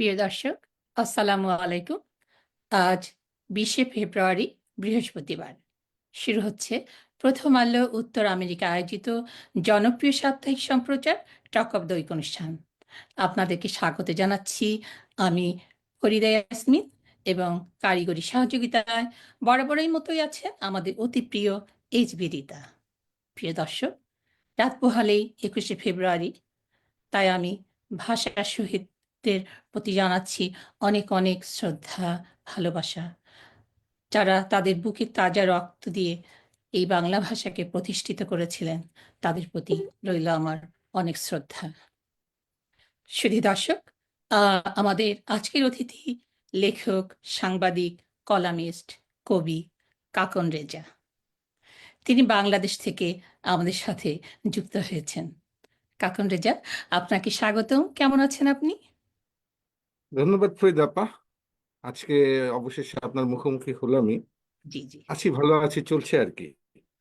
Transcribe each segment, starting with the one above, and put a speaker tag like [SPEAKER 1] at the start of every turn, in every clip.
[SPEAKER 1] প্রিয় দর্শক, আসসালামু আলাইকুম। আজ 20শে ফেব্রুয়ারি, বৃহস্পতিবার। শুরু হচ্ছে প্রথম আলো উত্তর আমেরিকা আয়োজিত জনপ্রিয় সাপ্তাহিক সম্প্রচার টক অব দ্য উইক অনুষ্ঠান। আপনাদেরকে স্বাগত জানাচ্ছি। আমি ফরিদা ইয়াসমিন, এবং কারিগরি সহযোগিতায় বরাবরের মতোই আছেন আমাদের অতি প্রিয় এইচবি রিতা। প্রিয় দর্শক, রাত পোহালেই 21শে ফেব্রুয়ারি, তাই আমি ভাষা শহীদদের প্রতি জানাচ্ছি অনেক অনেক শ্রদ্ধা, ভালোবাসা, যারা তাদের বুকে তাজা রক্ত দিয়ে এই বাংলা ভাষাকে প্রতিষ্ঠিত করেছিলেন। তাদের প্রতি রইল আমার অনেক শ্রদ্ধা। শুধু দর্শক, আমাদের আজকের অতিথি লেখক, সাংবাদিক, কলামিস্ট, কবি কাকন রেজা। তিনি বাংলাদেশ থেকে আমাদের সাথে যুক্ত হয়েছেন। কাকন রেজা, আপনাকে স্বাগতম। কেমন আছেন আপনি?
[SPEAKER 2] ধন্যবাদ ফরিদা আপা। আজকে অবশেষে আপনার মুখোমুখি হলামই।
[SPEAKER 1] জি জি।
[SPEAKER 2] আছি, ভালো আছি, চলছে আর কি।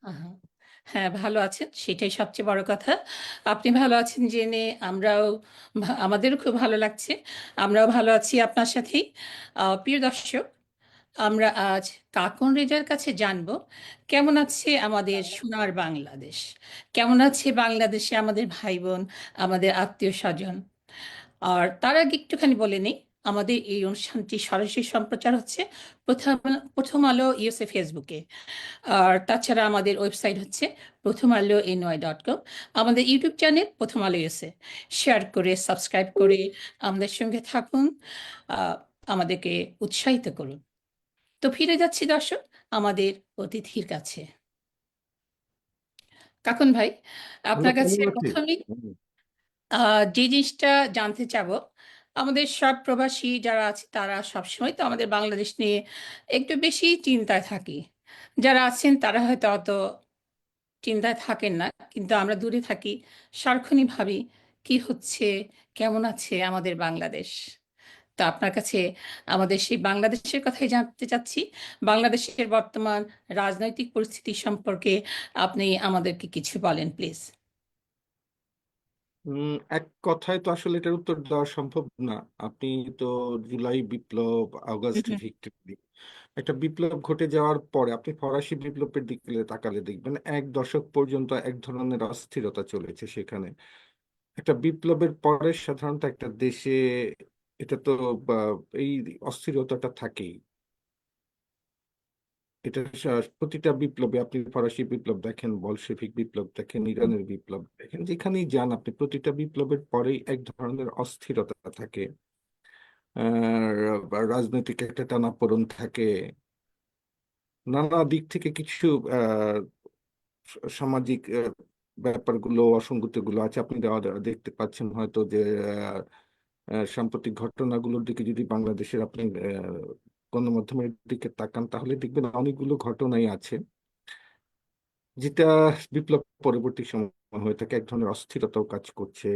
[SPEAKER 1] আহা, হ্যাঁ, ভালো আছেন, সেটাই সবচেয়ে বড় কথা। আপনি ভালো আছেন জেনে আমরাও, আমাদেরও খুব ভালো লাগছে। আমরাও ভালো আছি আপনার সাথেই। প্রিয় দর্শক, আমরা আজ কাকন রেজার কাছে জানবো কেমন আছে আমাদের সোনার বাংলাদেশ, কেমন আছে বাংলাদেশে আমাদের ভাই বোন, আমাদের আত্মীয় স্বজন। আর তার আগে একটুখানি বলে নিই, আমাদের এই অনুষ্ঠানটি সরাসরি সম্প্রচার হচ্ছে প্রথম প্রথম আলো ইউএসএ ফেসবুকে। আর তাছাড়া আমাদের ওয়েবসাইট হচ্ছে প্রথম আলো NY.com। আমাদের ইউটিউব চ্যানেল প্রথম আলো ইউএসএ। শেয়ার করে, সাবস্ক্রাইব করে আমাদের সঙ্গে থাকুন, আমাদেরকে উৎসাহিত করুন। তো ফিরে যাচ্ছি দর্শক আমাদের অতিথির কাছে। কাকুন ভাই,
[SPEAKER 2] আমরা
[SPEAKER 1] আপনার কাছে
[SPEAKER 2] কেমন আছি?
[SPEAKER 1] প্রথমেই যে জিনিসটা জানতে চাবো, আমাদের সব প্রবাসী যারা আছে তারা সবসময় তো আমাদের বাংলাদেশ নিয়ে একটু বেশি চিন্তায় থাকি। যারা আছেন তারা হয়তো অত চিন্তায় থাকেন না, কিন্তু আমরা দূরে থাকি, সারাক্ষণই ভাবি কি হচ্ছে, কেমন আছে আমাদের বাংলাদেশ। তো আপনার কাছে আমাদের সেই বাংলাদেশের কথাই জানতে চাচ্ছি। বাংলাদেশের বর্তমান রাজনৈতিক পরিস্থিতি সম্পর্কে আপনি আমাদেরকে কিছু বলেন প্লিজ।
[SPEAKER 2] এক কথায় তো আসলে এটার উত্তর দেওয়া সম্ভব না। আপনি তো জুলাই বিপ্লব, আগস্ট ভিক্টোরি, একটা বিপ্লব ঘটে যাওয়ার পরে আপনি ফরাসি বিপ্লবের দিকে তাকালে দেখবেন 1 দশক পর্যন্ত এক ধরনের অস্থিরতা চলেছে সেখানে। একটা বিপ্লবের পরে সাধারণত একটা দেশে এটা তো বা, এই অস্থিরতাটা থাকেই। এটা প্রতিটা বিপ্লবে আপনি ফরাসি বিপ্লব দেখেন, বলশেভিক বিপ্লব দেখেন, ইরানের বিপ্লব দেখেন, যেখানেই যান আপনি প্রতিটা বিপ্লবের পরেই এক ধরনের অস্থিরতা থাকে। রাজনৈতিক একটা টানাপোড়েন থাকে, নানা দিক থেকে কিছু সামাজিক ব্যাপারগুলো, অসঙ্গতিগুলো আছে। আপনি দেখতে পাচ্ছেন হয়তো যে আহ, সাম্প্রতিক ঘটনাগুলোর দিকে যদি বাংলাদেশের আপনি গণমাধ্যমের দিকে তাকান তাহলে দেখবেন অনেকগুলো ঘটনাই আছে যেটা বিপ্লব পরবর্তী সময় হয়ে থাকে। এক ধরনের অস্থিরতাও কাজ করছে।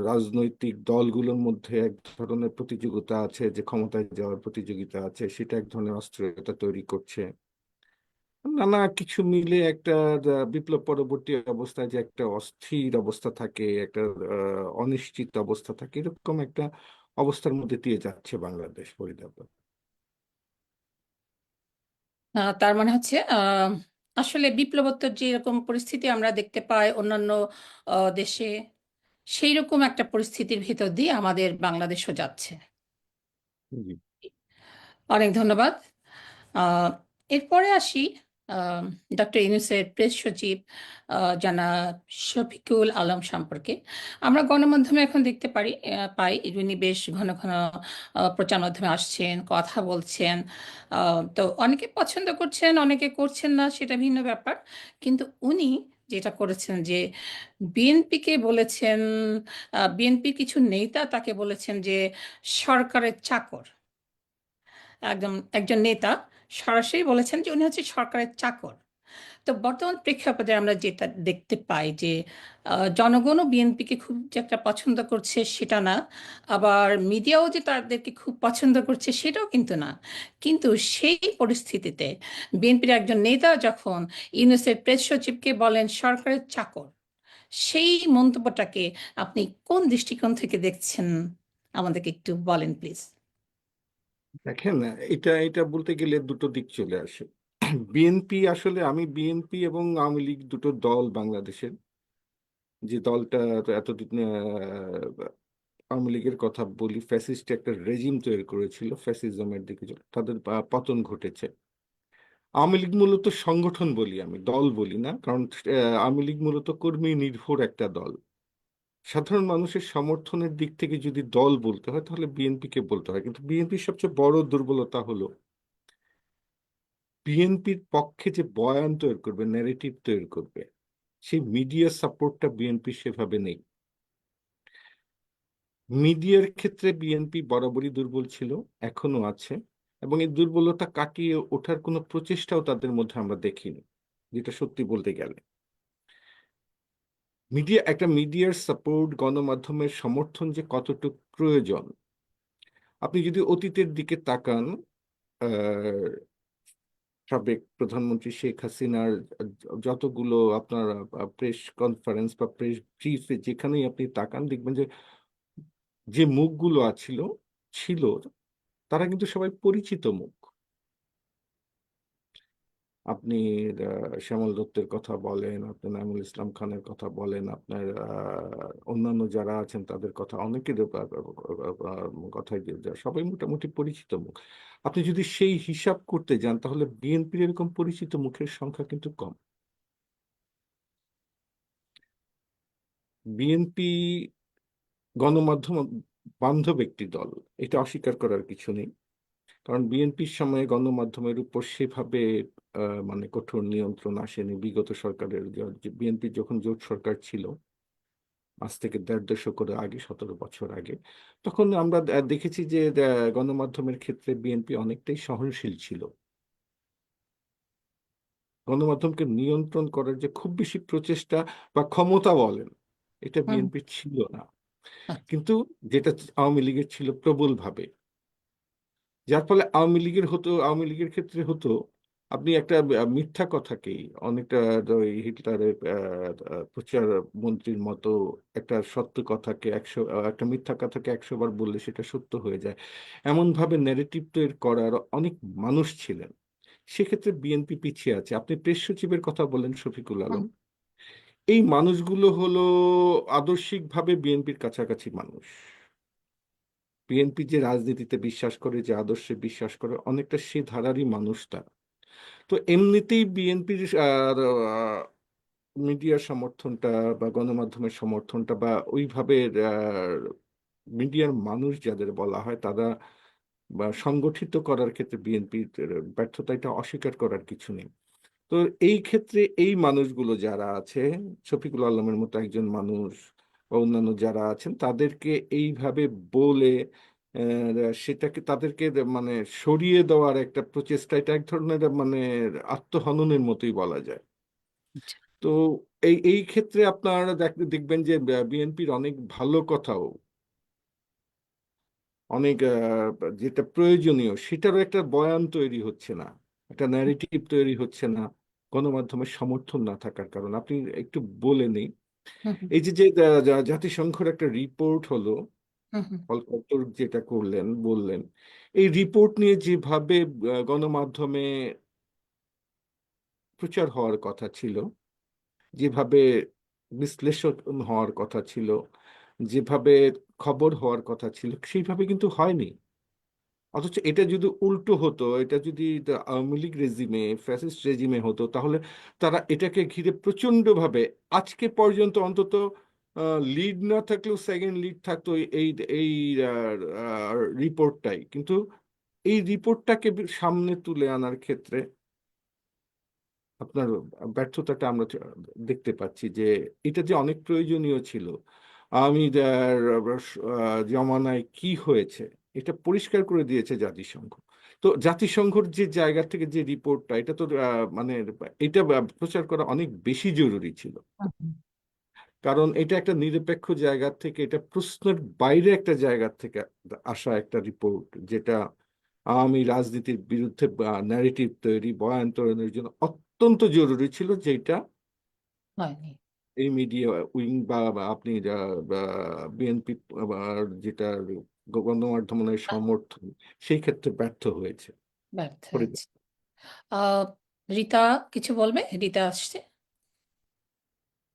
[SPEAKER 2] রাজনৈতিক দলগুলোর মধ্যে এক ধরনের প্রতিযোগিতা আছে, যে ক্ষমতায় যাওয়ার প্রতিযোগিতা আছে, সেটা এক ধরনের অস্থিরতা তৈরি করছে। নানা কিছু মিলে একটা বিপ্লব পরবর্তী অবস্থায় যে একটা অস্থির অবস্থা থাকে, একটা অনিশ্চিত অবস্থা থাকে, এরকম একটা অবস্থার মধ্যে দিয়ে যাচ্ছে বাংলাদেশ পরিণত।
[SPEAKER 1] তার মানে হচ্ছে আসলে বিপ্লবোত্তর যে এরকম পরিস্থিতি আমরা দেখতে পাই অন্যান্য দেশে, সেই রকম একটা পরিস্থিতির ভিতর দিয়ে আমাদের বাংলাদেশও যাচ্ছে।
[SPEAKER 2] জি।
[SPEAKER 1] অনেক ধন্যবাদ। আহ, এরপরে আসি ডক্টর ইউনূসের প্রেস সচিব জনাব শফিকুল আলম সম্পর্কে। আমরা গণমাধ্যমে এখন দেখতে পাই উনি বেশ ঘন ঘন প্রচার মাধ্যমে আসছেন, কথা বলছেন। তো অনেকে পছন্দ করছেন, অনেকে করছেন না, সেটা ভিন্ন ব্যাপার। কিন্তু উনি যেটা করেছেন যে বিএনপিকে বলেছেন, বিএনপির কিছু নেতা তাকে বলেছেন যে সরকারের চাকর। একজন নেতা সরাসরি বলেছেন যে উনি হচ্ছে সরকারের চাকর। তো বর্তমান প্রেক্ষাপটে আমরা যেটা দেখতে পাই যে জনগণও বিএনপিকে খুব যে একটা পছন্দ করছে সেটা না, আবার মিডিয়াও যে তাদেরকে খুব পছন্দ করছে সেটাও কিন্তু না। কিন্তু সেই পরিস্থিতিতে বিএনপির একজন নেতা যখন ইউনূসের প্রেস সচিবকে বলেন সরকারের চাকর, সেই মন্তব্যটাকে আপনি কোন দৃষ্টিকোণ থেকে দেখছেন? আমাদেরকে একটু বলেন প্লিজ।
[SPEAKER 2] দেখেন, এটা এটা বলতে গেলে দুটো দিক চলে আসে। বিএনপি আসলে, আমি বিএনপি এবং আওয়ামী লীগ দুটো দল বাংলাদেশের, যে দলটা এতদিন আওয়ামী লীগের কথা বলি, ফ্যাসিস্ট একটা রেজিম তৈরি করেছিল, ফ্যাসিজমের দিকে তাদের পতন ঘটেছে। আওয়ামী লীগ মূলত সংগঠন বলি, আমি দল বলি না, কারণ আওয়ামী লীগ মূলত কর্মী নির্ভর একটা দল। সাধারণ মানুষের সমর্থনের দিক থেকে যদি দল বলতে হয় তাহলে বিএনপি কে বলতে হয়, কিন্তু বিএনপির সবচেয়ে বড় দুর্বলতা হলো বিএনপির পক্ষে যে বয়ান তৈরি করবে, ন্যারেটিভ তৈরি করবে, সেই মিডিয়া সাপোর্টটা বিএনপি সেভাবে নেই। মিডিয়ার ক্ষেত্রে বিএনপি বরাবরই দুর্বল ছিল, এখনো আছে, এবং এই দুর্বলতা কাটিয়ে ওঠার কোনো প্রচেষ্টাও তাদের মধ্যে আমরা দেখিনি, যেটা সত্যি বলতে গেলে। একটা মিডিয়ার সাপোর্ট, গণমাধ্যমের সমর্থন যে কতটুকু প্রয়োজন, আপনি যদি অতীতের দিকে তাকান, আহ, সাবেক প্রধানমন্ত্রী শেখ হাসিনার যতগুলো আপনার প্রেস কনফারেন্স বা প্রেস ব্রিফে যেখানেই আপনি তাকান, দেখবেন যে যে মুখগুলো ছিল, তারা কিন্তু সবাই পরিচিত মুখ। আপনি শ্যামল দত্তের কথা বলেন, আপনি নাইমুল ইসলাম খানের কথা বলেন, আপনার অন্যান্য যারা আছেন তাদের কথা, অনেকের কথাই সবাই মোটামুটি পরিচিত মুখ। আপনি যদি সেই হিসাব করতে যান তাহলে বিএনপির এরকম পরিচিত মুখের সংখ্যা কিন্তু কম। বিএনপি গণমাধ্যম বান্ধব একটি দল, এটা অস্বীকার করার কিছু নেই, কারণ বিএনপির সময়ে গণমাধ্যমের উপর সেভাবে মানে কঠোর নিয়ন্ত্রণ আসেনি বিগত সরকারের। বিএনপি যখন জোট সরকার ছিল, আজ থেকে 1.5 দশক করে আগে, 17 বছর আগে, তখন আমরা দেখেছি যে গণমাধ্যমের ক্ষেত্রে বিএনপি অনেকটাই সহনশীল ছিল। গণমাধ্যমকে নিয়ন্ত্রণ করার যে খুব বেশি প্রচেষ্টা বা ক্ষমতা বলেন, এটা
[SPEAKER 1] হুম।
[SPEAKER 2] বিএনপির ছিল না।
[SPEAKER 1] আচ্ছা।
[SPEAKER 2] কিন্তু যেটা আওয়ামী লীগের ছিল প্রবল ভাবে, যার ফলে আওয়ামী লীগের ক্ষেত্রে হতো, আপনি একটা মিথ্যা কথাকেই অনেকটা ওই হিটলারের প্রচার মন্ত্রীর মতো একটা সত্য কথাকে একটা মিথ্যা কথাকে 100 বার বললে সেটা সত্য হয়ে যায়, এমন ভাবে ন্যারেটিভ তৈরি করার অনেক মানুষ ছিলেন। সেক্ষেত্রে বিএনপি পিছিয়ে আছে। আপনি প্রেস সচিবের কথা বলেন, শফিকুল
[SPEAKER 1] হুম।
[SPEAKER 2] আলম, এই মানুষগুলো হলো আদর্শিকভাবে বিএনপির কাছাকাছি মানুষ। বিএনপি যে রাজনীতিতে বিশ্বাস করে, যে আদর্শে বিশ্বাস করে, অনেকটা সে ধারারই মানুষ তারা। তো এমনিতেই বিএনপির মিডিয়ার সমর্থনটা বা গণমাধ্যমের সমর্থনটা বা ওইভাবে মিডিয়ার মানুষ যাদের বলা হয়, তারা বা সংগঠিত করার ক্ষেত্রে বিএনপির ব্যর্থতা, এটা অস্বীকার করার কিছু নেই। তো এই ক্ষেত্রে এই মানুষগুলো যারা আছে, শফিকুল আলমের মতো একজন মানুষ বা অন্যান্য যারা আছেন, তাদেরকে এইভাবে বলে সেটাকে তাদেরকে মানে সরিয়ে দেওয়ার একটা প্রচেষ্টা, এটা এক ধরনের মানে আত্মহননের মতোই বলা যায়।
[SPEAKER 1] আচ্ছা।
[SPEAKER 2] তো এই ক্ষেত্রে আপনারা দেখবেন যে বিএনপির অনেক ভালো কথাও, অনেক যেটা প্রয়োজনীয় সেটারও একটা বয়ান তৈরি হচ্ছে না, একটা ন্যারেটিভ তৈরি হচ্ছে না, গণমাধ্যমের সমর্থন না থাকার কারণ। আপনি একটু বলে নেই,
[SPEAKER 1] হুম। হুম।
[SPEAKER 2] এই যে যে জাতিসংঘের একটা রিপোর্ট হলো,
[SPEAKER 1] হুম। হুম।
[SPEAKER 2] কলকাতার যেটা বললেন, এই রিপোর্ট নিয়ে যেভাবে গণমাধ্যমে প্রচার হওয়ার কথা ছিল, যেভাবে বিশ্লেষণ হওয়ার কথা ছিল, যেভাবে খবর হওয়ার কথা ছিল, সেইভাবে কিন্তু হয়নি। অথচ এটা যদি উল্টো হতো, এটা যদি আওয়ামী লীগ রেজিমে, ফ্যাসিস্ট রেজিমে হতো, তাহলে তারা এটাকে ঘিরে প্রচন্ড ভাবে, আজকে পর্যন্ত অন্তত লিড না থাকলেও সেকেন্ড লিড থাকতো এই এই রিপোর্টটাই। কিন্তু এই রিপোর্টটাকে সামনে তুলে আনার ক্ষেত্রে আপনার ব্যর্থতাটা আমরা দেখতে পাচ্ছি, যে এটা যে অনেক প্রয়োজনীয় ছিল। আমি জমানায় কি হয়েছে এটা পরিষ্কার করে দিয়েছে জাতিসংঘ। তো জাতিসংঘের যে জায়গা থেকে যে রিপোর্টটা, এটা তো মানে এটা প্রচার করা অনেক বেশি জরুরি ছিল,
[SPEAKER 1] হুম।
[SPEAKER 2] কারণ এটা একটা নিরপেক্ষ জায়গা থেকে, এটা প্রশ্নের বাইরে একটা জায়গা থেকে আসা একটা রিপোর্ট, যেটা আওয়ামী রাজনীতির বিরুদ্ধে ন্যারেটিভ তৈরি, বয়ান তৈরির জন্য অত্যন্ত জরুরি ছিল, যেটা
[SPEAKER 1] হয়নি।
[SPEAKER 2] এই মিডিয়া উইং বা আপনি বিএনপি যেটা গণমাধ্যমের সমর্থন, সেই ক্ষেত্রে ব্যর্থ হয়েছে।
[SPEAKER 1] ব্যর্থ
[SPEAKER 2] পরিবার।
[SPEAKER 1] হয়েছে। আহ, রিতা কিছু বলবে? রিতা আসছে।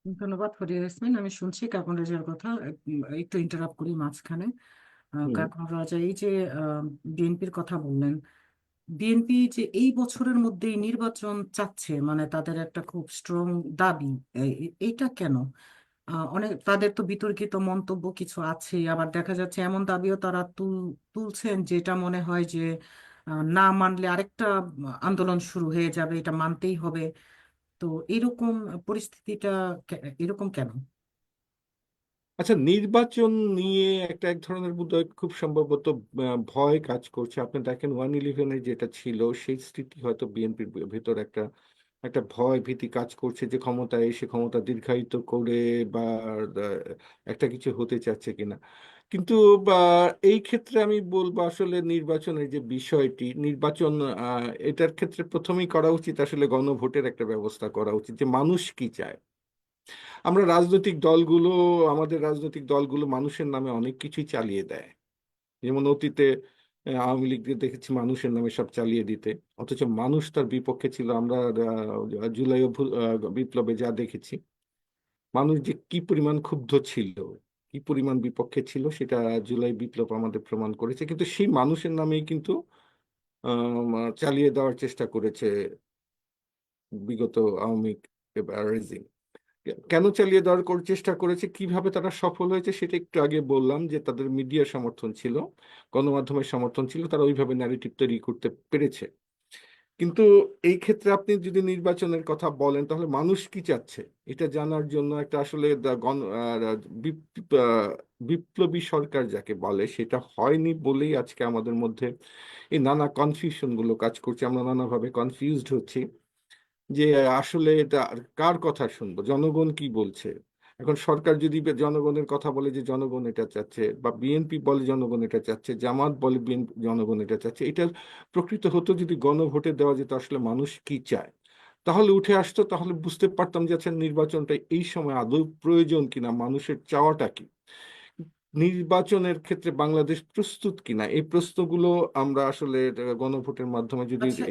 [SPEAKER 3] ধন্যবাদ ফরিয়া ইয়াসমিন। আমি শুনছি কার্বন রাজার কথা। একটু ইন্টারাপ্ট করি মাঝখানে।
[SPEAKER 2] হুম।
[SPEAKER 3] কার্বন রাজা এই যে বিএনপির কথা বললেন, বিএনপি যে এই বছরের মধ্যেই নির্বাচন চাচ্ছে, মানে তাদের একটা খুব স্ট্রং দাবি। এইটা কেন? অনেক তাদের তো বিতর্কিত মন্তব্য কিছু আছে, আবার দেখা যাচ্ছে এমন দাবিও তারা তুলছেন যেটা মনে হয় যে না মানলে আরেকটা আন্দোলন শুরু হয়ে যাবে, এটা মানতেই হবে। তো এরকম পরিস্থিতিটা এরকম কেন?
[SPEAKER 2] আচ্ছা, নির্বাচন নিয়ে এক ধরনের বোধহয় খুব সম্ভবত ভয় কাজ করছে। আপনি দেখেন 1/11 যেটা ছিল, সেই স্মৃতি হয়তো বিএনপির ভেতর একটা একটা ভয় ভীতি কাজ করছে, যে ক্ষমতায় এসে ক্ষমতা দীর্ঘায়িত করে বা একটা কিছু হতে চাচ্ছে কিনা। কিন্তু বা এই ক্ষেত্রে আমি বলবো আসলে নির্বাচনের যে বিষয়টি, নির্বাচন এটার ক্ষেত্রে প্রথমেই করা উচিত আসলে গণভোটের একটা ব্যবস্থা করা উচিত, যে মানুষ কি চায়। আমরা রাজনৈতিক দলগুলো, আমাদের রাজনৈতিক দলগুলো মানুষের নামে অনেক কিছুই চালিয়ে দেয়। যেমন অতীতে আওয়ামী লীগকে দেখেছি মানুষের নামে সব চালিয়ে দিতে, অথচ মানুষ তার বিপক্ষে ছিল। আমরা জুলাই বিপ্লবে যা দেখেছি, মানুষ যে কি পরিমাণ ক্ষুব্ধ ছিল, কি পরিমাণ বিপক্ষে ছিল, সেটা জুলাই বিপ্লব আমাদের প্রমাণ করেছে। কিন্তু সেই মানুষের নামেই কিন্তু চালিয়ে দেওয়ার চেষ্টা করেছে বিগত আওয়ামী রেজিম। কেন চালিয়ে দেওয়ার চেষ্টা করেছে, কিভাবে তারা সফল হয়েছে, সেটা একটু আগে বললাম, যে তাদের মিডিয়া সমর্থন ছিল, গণমাধ্যমের সমর্থন ছিল, তারা ওইভাবে ন্যারেটিভ তৈরি করতে পেরেছে। কিন্তু এই ক্ষেত্রে আপনি যদি নির্বাচনের কথা বলেন, তাহলে মানুষ কি চাচ্ছে এটা জানার জন্য একটা আসলে বিপ্লবী সরকার যাকে বলে, সেটা হয়নি বলেই আজকে আমাদের মধ্যে এই নানা কনফিউশন গুলো কাজ করছে। আমরা নানাভাবে কনফিউজড হচ্ছি যে আসলে এটা কার কথা শুনবো, জনগণ কি বলছে। এখন সরকার যদি জনগণের কথা বলে যে জনগণ এটা চাচ্ছে, বা বিএনপি বলে জনগণ এটা চাচ্ছে, জামাত বলে বিএনপি জনগণ এটা চাচ্ছে, এটা প্রকৃত হতো যদি গণভোটে দেওয়া যেত আসলে মানুষ কি চায়, তাহলে উঠে আসতো, তাহলে বুঝতে পারতাম যে আচ্ছা নির্বাচনটা এই সময় আদৌ প্রয়োজন কিনা, মানুষের চাওয়াটা কি। নির্বাচনের ক্ষেত্রে বাংলাদেশ প্রস্তুত কিনা, এই প্রশ্নগুলো আমরা আসলে গণভোটের মাধ্যমে যদি
[SPEAKER 3] আচ্ছা,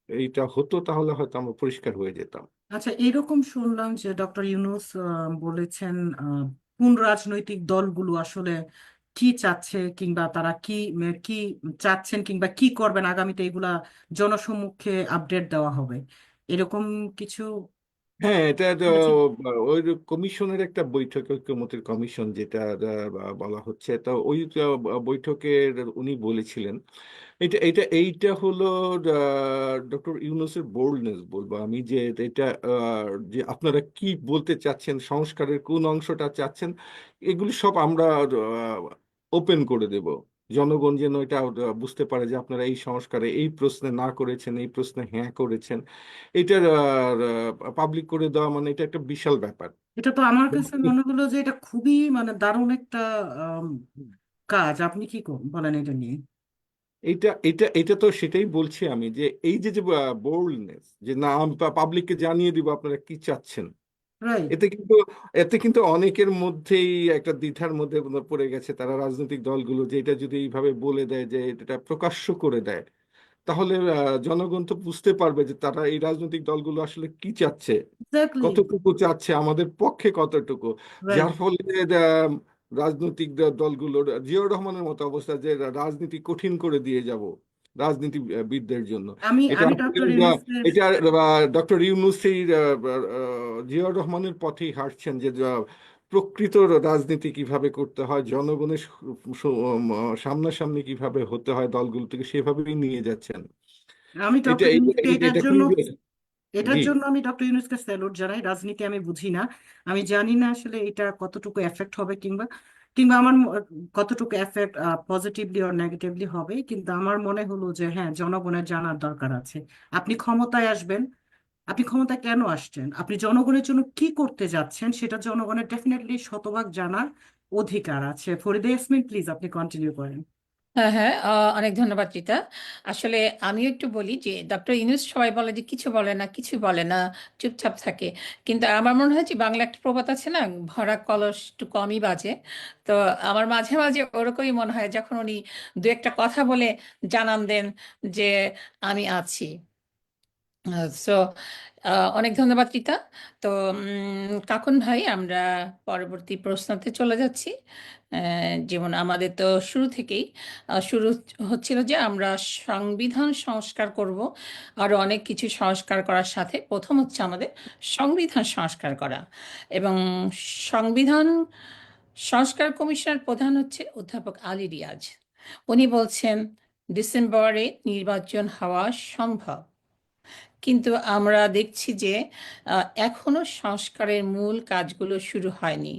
[SPEAKER 2] এইটা হতো, তাহলে হয়তো আমরা পরিষ্কার হয়ে যেতাম।
[SPEAKER 3] আচ্ছা, এরকম শুনলাম যে ডক্টর ইউনূস বলেছেন কোন রাজনৈতিক দলগুলো আসলে কি চাচ্ছে, কিংবা তারা কি চাচ্ছেন, কিংবা কি করবেন আগামীতে, এগুলা জনসম্মুখে আপডেট দেওয়া হবে, এরকম কিছু
[SPEAKER 2] হ্যাঁ, এটা
[SPEAKER 3] শুনেছেন?
[SPEAKER 2] ওই কমিশনের একটা বৈঠক, ঐকমত্যের কমিশন যেটা বলা হচ্ছে, তো ওই বৈঠকে উনি বলেছিলেন, এইটা হলো ডক্টর ইউনূসের বোল্ডনেস বলবো আমি, যে এটা যে আপনারা কি বলতে চাচ্ছেন, সংস্কারের কোন অংশটা চাচ্ছেন, এগুলি সব আমরা ওপেন করে দেব। জনগণ যেন এটা বুঝতে পারে যে আপনারা এই সংস্কারে এই প্রশ্নে না করেছেন, এই প্রশ্নে হ্যাঁ করেছেন। এটার পাবলিক করে দেওয়া মানে এটা একটা বিশাল ব্যাপার।
[SPEAKER 3] এটা তো আমার কাছে মনে হলো যে এটা খুবই মানে দারুণ একটা আম, কাজ। আপনি কি বলেন এটা নিয়ে?
[SPEAKER 2] এটা এটা এটা তো সেটাই বলছি আমি, যে এই যে বোল্ডনেস, যে না আমি পাবলিককে জানিয়ে দিব আপনারা কি চাচ্ছেন,
[SPEAKER 3] রাইট।
[SPEAKER 2] এতে কিন্তু এতে কিন্তু অনেকের মধ্যেই একটা দ্বিধার মধ্যে পড়ে গেছে তারা, রাজনৈতিক দলগুলো, যে এটা যদি এইভাবে বলে দেয়, যে এটা প্রকাশ্য করে দেয়, তাহলে জনগণ তো বুঝতে পারবে যে তারা এই রাজনৈতিক দলগুলো আসলে কি চাচ্ছে,
[SPEAKER 3] এক্স্যাক্টলি।
[SPEAKER 2] কতটুকু চাচ্ছে, আমাদের পক্ষে কতটুকু।
[SPEAKER 3] রাইট।
[SPEAKER 2] যার ফলে রাজনৈতিক দলগুলোর জিয়াউর রহমানের মতো অবস্থা, যে রাজনীতি কঠিন করে দিয়ে যাব রাজনীতিবিদদের জন্য।
[SPEAKER 3] আমি
[SPEAKER 2] এটা
[SPEAKER 3] আমি
[SPEAKER 2] আসলে
[SPEAKER 3] ডক্টর ইউনূসের
[SPEAKER 2] এটা ডক্টর ইউনূস সেই জিয়াউর রহমানের পথেই হাঁটছেন, যে প্রকৃত রাজনীতি কিভাবে করতে হয়, জনগণের সামনাসামনি কিভাবে হতে হয়, দলগুলো থেকে সেভাবেই নিয়ে যাচ্ছেন।
[SPEAKER 3] আমি
[SPEAKER 2] এটা
[SPEAKER 3] ডক্টর
[SPEAKER 2] এটা
[SPEAKER 3] ইউনূসকে
[SPEAKER 2] এটা
[SPEAKER 3] এটার
[SPEAKER 2] এটা
[SPEAKER 3] জন্য
[SPEAKER 2] খুবই
[SPEAKER 3] এটার
[SPEAKER 2] জি।
[SPEAKER 3] জন্য আমি ডক্টর ইউনূসকে স্যালুট জানাই। রাজনীতি আমি বুঝি না, আমি জানি না আসলে এটা কতটুকু এফেক্ট হবে, কিংবা কিংবা আমার কতটুকু এফেক্ট পজিটিভলি অর নেগেটিভলি হবে, কিন্তু আমার মনে হলো যে হ্যাঁ, জনগণের জানার দরকার আছে। আপনি ক্ষমতায় আসবেন, আপনি ক্ষমতায় কেন আসছেন, আপনি জনগণের জন্য কি করতে যাচ্ছেন, সেটা জনগণের ডেফিনেটলি শতভাগ জানার অধিকার আছে। ফরিদা ইয়াসমিন, প্লিজ আপনি কন্টিনিউ করেন।
[SPEAKER 1] হ্যাঁ, হ্যাঁ, অনেক ধন্যবাদ রিতা। আসলে আমিও একটু বলি যে ডক্টর ইউনূস সবাই বলে যে কিছু বলে না, কিছু বলে না, চুপচাপ থাকে। কিন্তু আমার মনে হয় যে বাংলা একটা প্রবাদ আছে না, ভরা কলস একটু কমই বাজে। তো আমার মাঝে মাঝে ওরকমই মনে হয় যখন উনি দু একটা কথা বলে জানান দেন যে আমি আছি। সো অনেক ধন্যবাদ রিতা। তো কাকুন ভাই, আমরা পরবর্তী প্রশ্নতে চলে যাচ্ছি। যেমন আমাদের তো শুরু থেকেই শুরু হচ্ছিল যে আমরা সংবিধান সংস্কার করব, আরও অনেক কিছু সংস্কার করার সাথে প্রথম হচ্ছে আমাদের সংবিধান সংস্কার করা। এবং সংবিধান সংস্কার কমিশনের প্রধান হচ্ছে অধ্যাপক আলী রিয়াজ। উনি বলছেন ডিসেম্বরে নির্বাচন হওয়া সম্ভব, কিন্তু আমরা দেখছি যে এখনো সংস্কারের মূল কাজগুলো শুরু হয়নি।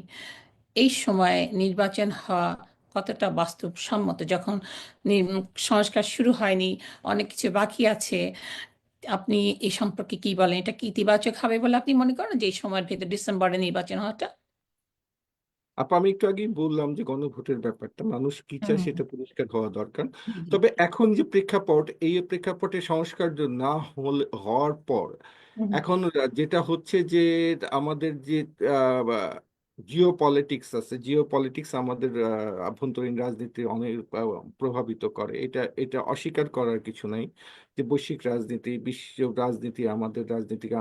[SPEAKER 1] এই সময় নির্বাচন হওয়া কতটা বাস্তবসম্মত, যখন সংস্কার শুরু হয়নি, অনেক কিছু বাকি আছে? আপনি এই সম্পর্কে কি বলেন? এটা কি ইতিবাচক হবে বলে আপনি মনে করেন যে এই সময়ের ভেতর ডিসেম্বরে নির্বাচন হওয়াটা?
[SPEAKER 2] আমি একটু আগেই বললাম যে গণভোটের ব্যাপারটা মানুষ কি চায়
[SPEAKER 1] হুম,
[SPEAKER 2] সেটা পরিষ্কার হওয়া দরকার।
[SPEAKER 1] জি, জি।
[SPEAKER 2] তবে এখন যে প্রেক্ষাপট, এই প্রেক্ষাপটে সংস্কার না হওয়ার পর
[SPEAKER 1] হুম,
[SPEAKER 2] এখন যেটা হচ্ছে যে আমাদের যে জিও পলিটিক্স আছে, জিও পলিটিক্স আমাদের আভ্যন্তরীণ রাজনীতি অনেক প্রভাবিত করে। এটা এটা অস্বীকার করার কিছু নাই যে বৈশ্বিক রাজনীতি, বিশ্ব রাজনীতি আমাদের রাজনীতিকে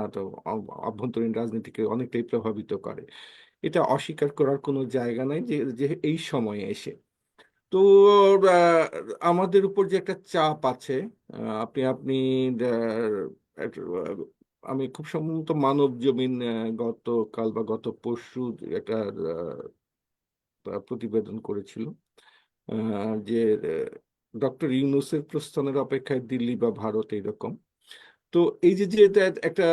[SPEAKER 2] আভ্যন্তরীণ রাজনীতিকে অনেকটাই প্রভাবিত করে। এটা অস্বীকার করার কোনো জায়গা নাই যে যে এই সময়ে এসে। তো আহ, আমাদের উপর যে একটা চাপ আছে, আপনি আপনি আমি খুব সম্ভবত মানব জমিন গতকাল বা গত পরশু একটা প্রতিবেদন করেছিল যে ডক্টর ইউনূসের প্রস্থানের অপেক্ষায় দিল্লি বা ভারত এইরকম। তো এই যে যে এটা একটা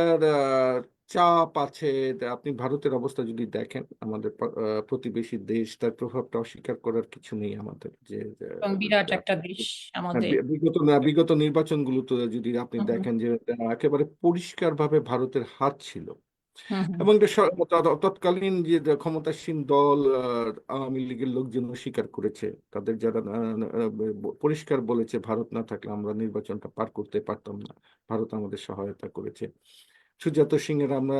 [SPEAKER 2] চাপ আছে, এটা আপনি ভারতের অবস্থা যদি দেখেন, আমাদের প্রতিবেশী দেশ, তার প্রভাবটা অস্বীকার করার কিছু নেই আমাদের যে
[SPEAKER 1] এবং বিরাট একটা দেশ
[SPEAKER 2] হ্যাঁ,
[SPEAKER 1] আমাদের।
[SPEAKER 2] বিগত নির্বাচনগুলো যদি আপনি
[SPEAKER 1] হুম,
[SPEAKER 2] দেখেন যে একেবারে পরিষ্কারভাবে ভারতের হাত ছিল।
[SPEAKER 1] হুম, হুম,
[SPEAKER 2] এবং এটা তৎকালীন যে ক্ষমতাসীন দল আওয়ামী লীগের লোকজন স্বীকার করেছে, তাদের যারা পরিষ্কার বলেছে ভারত না থাকলে আমরা নির্বাচনটা পার করতে পারতাম না, ভারত আমাদের সহায়তা করেছে। সুজাত সিং এর আমরা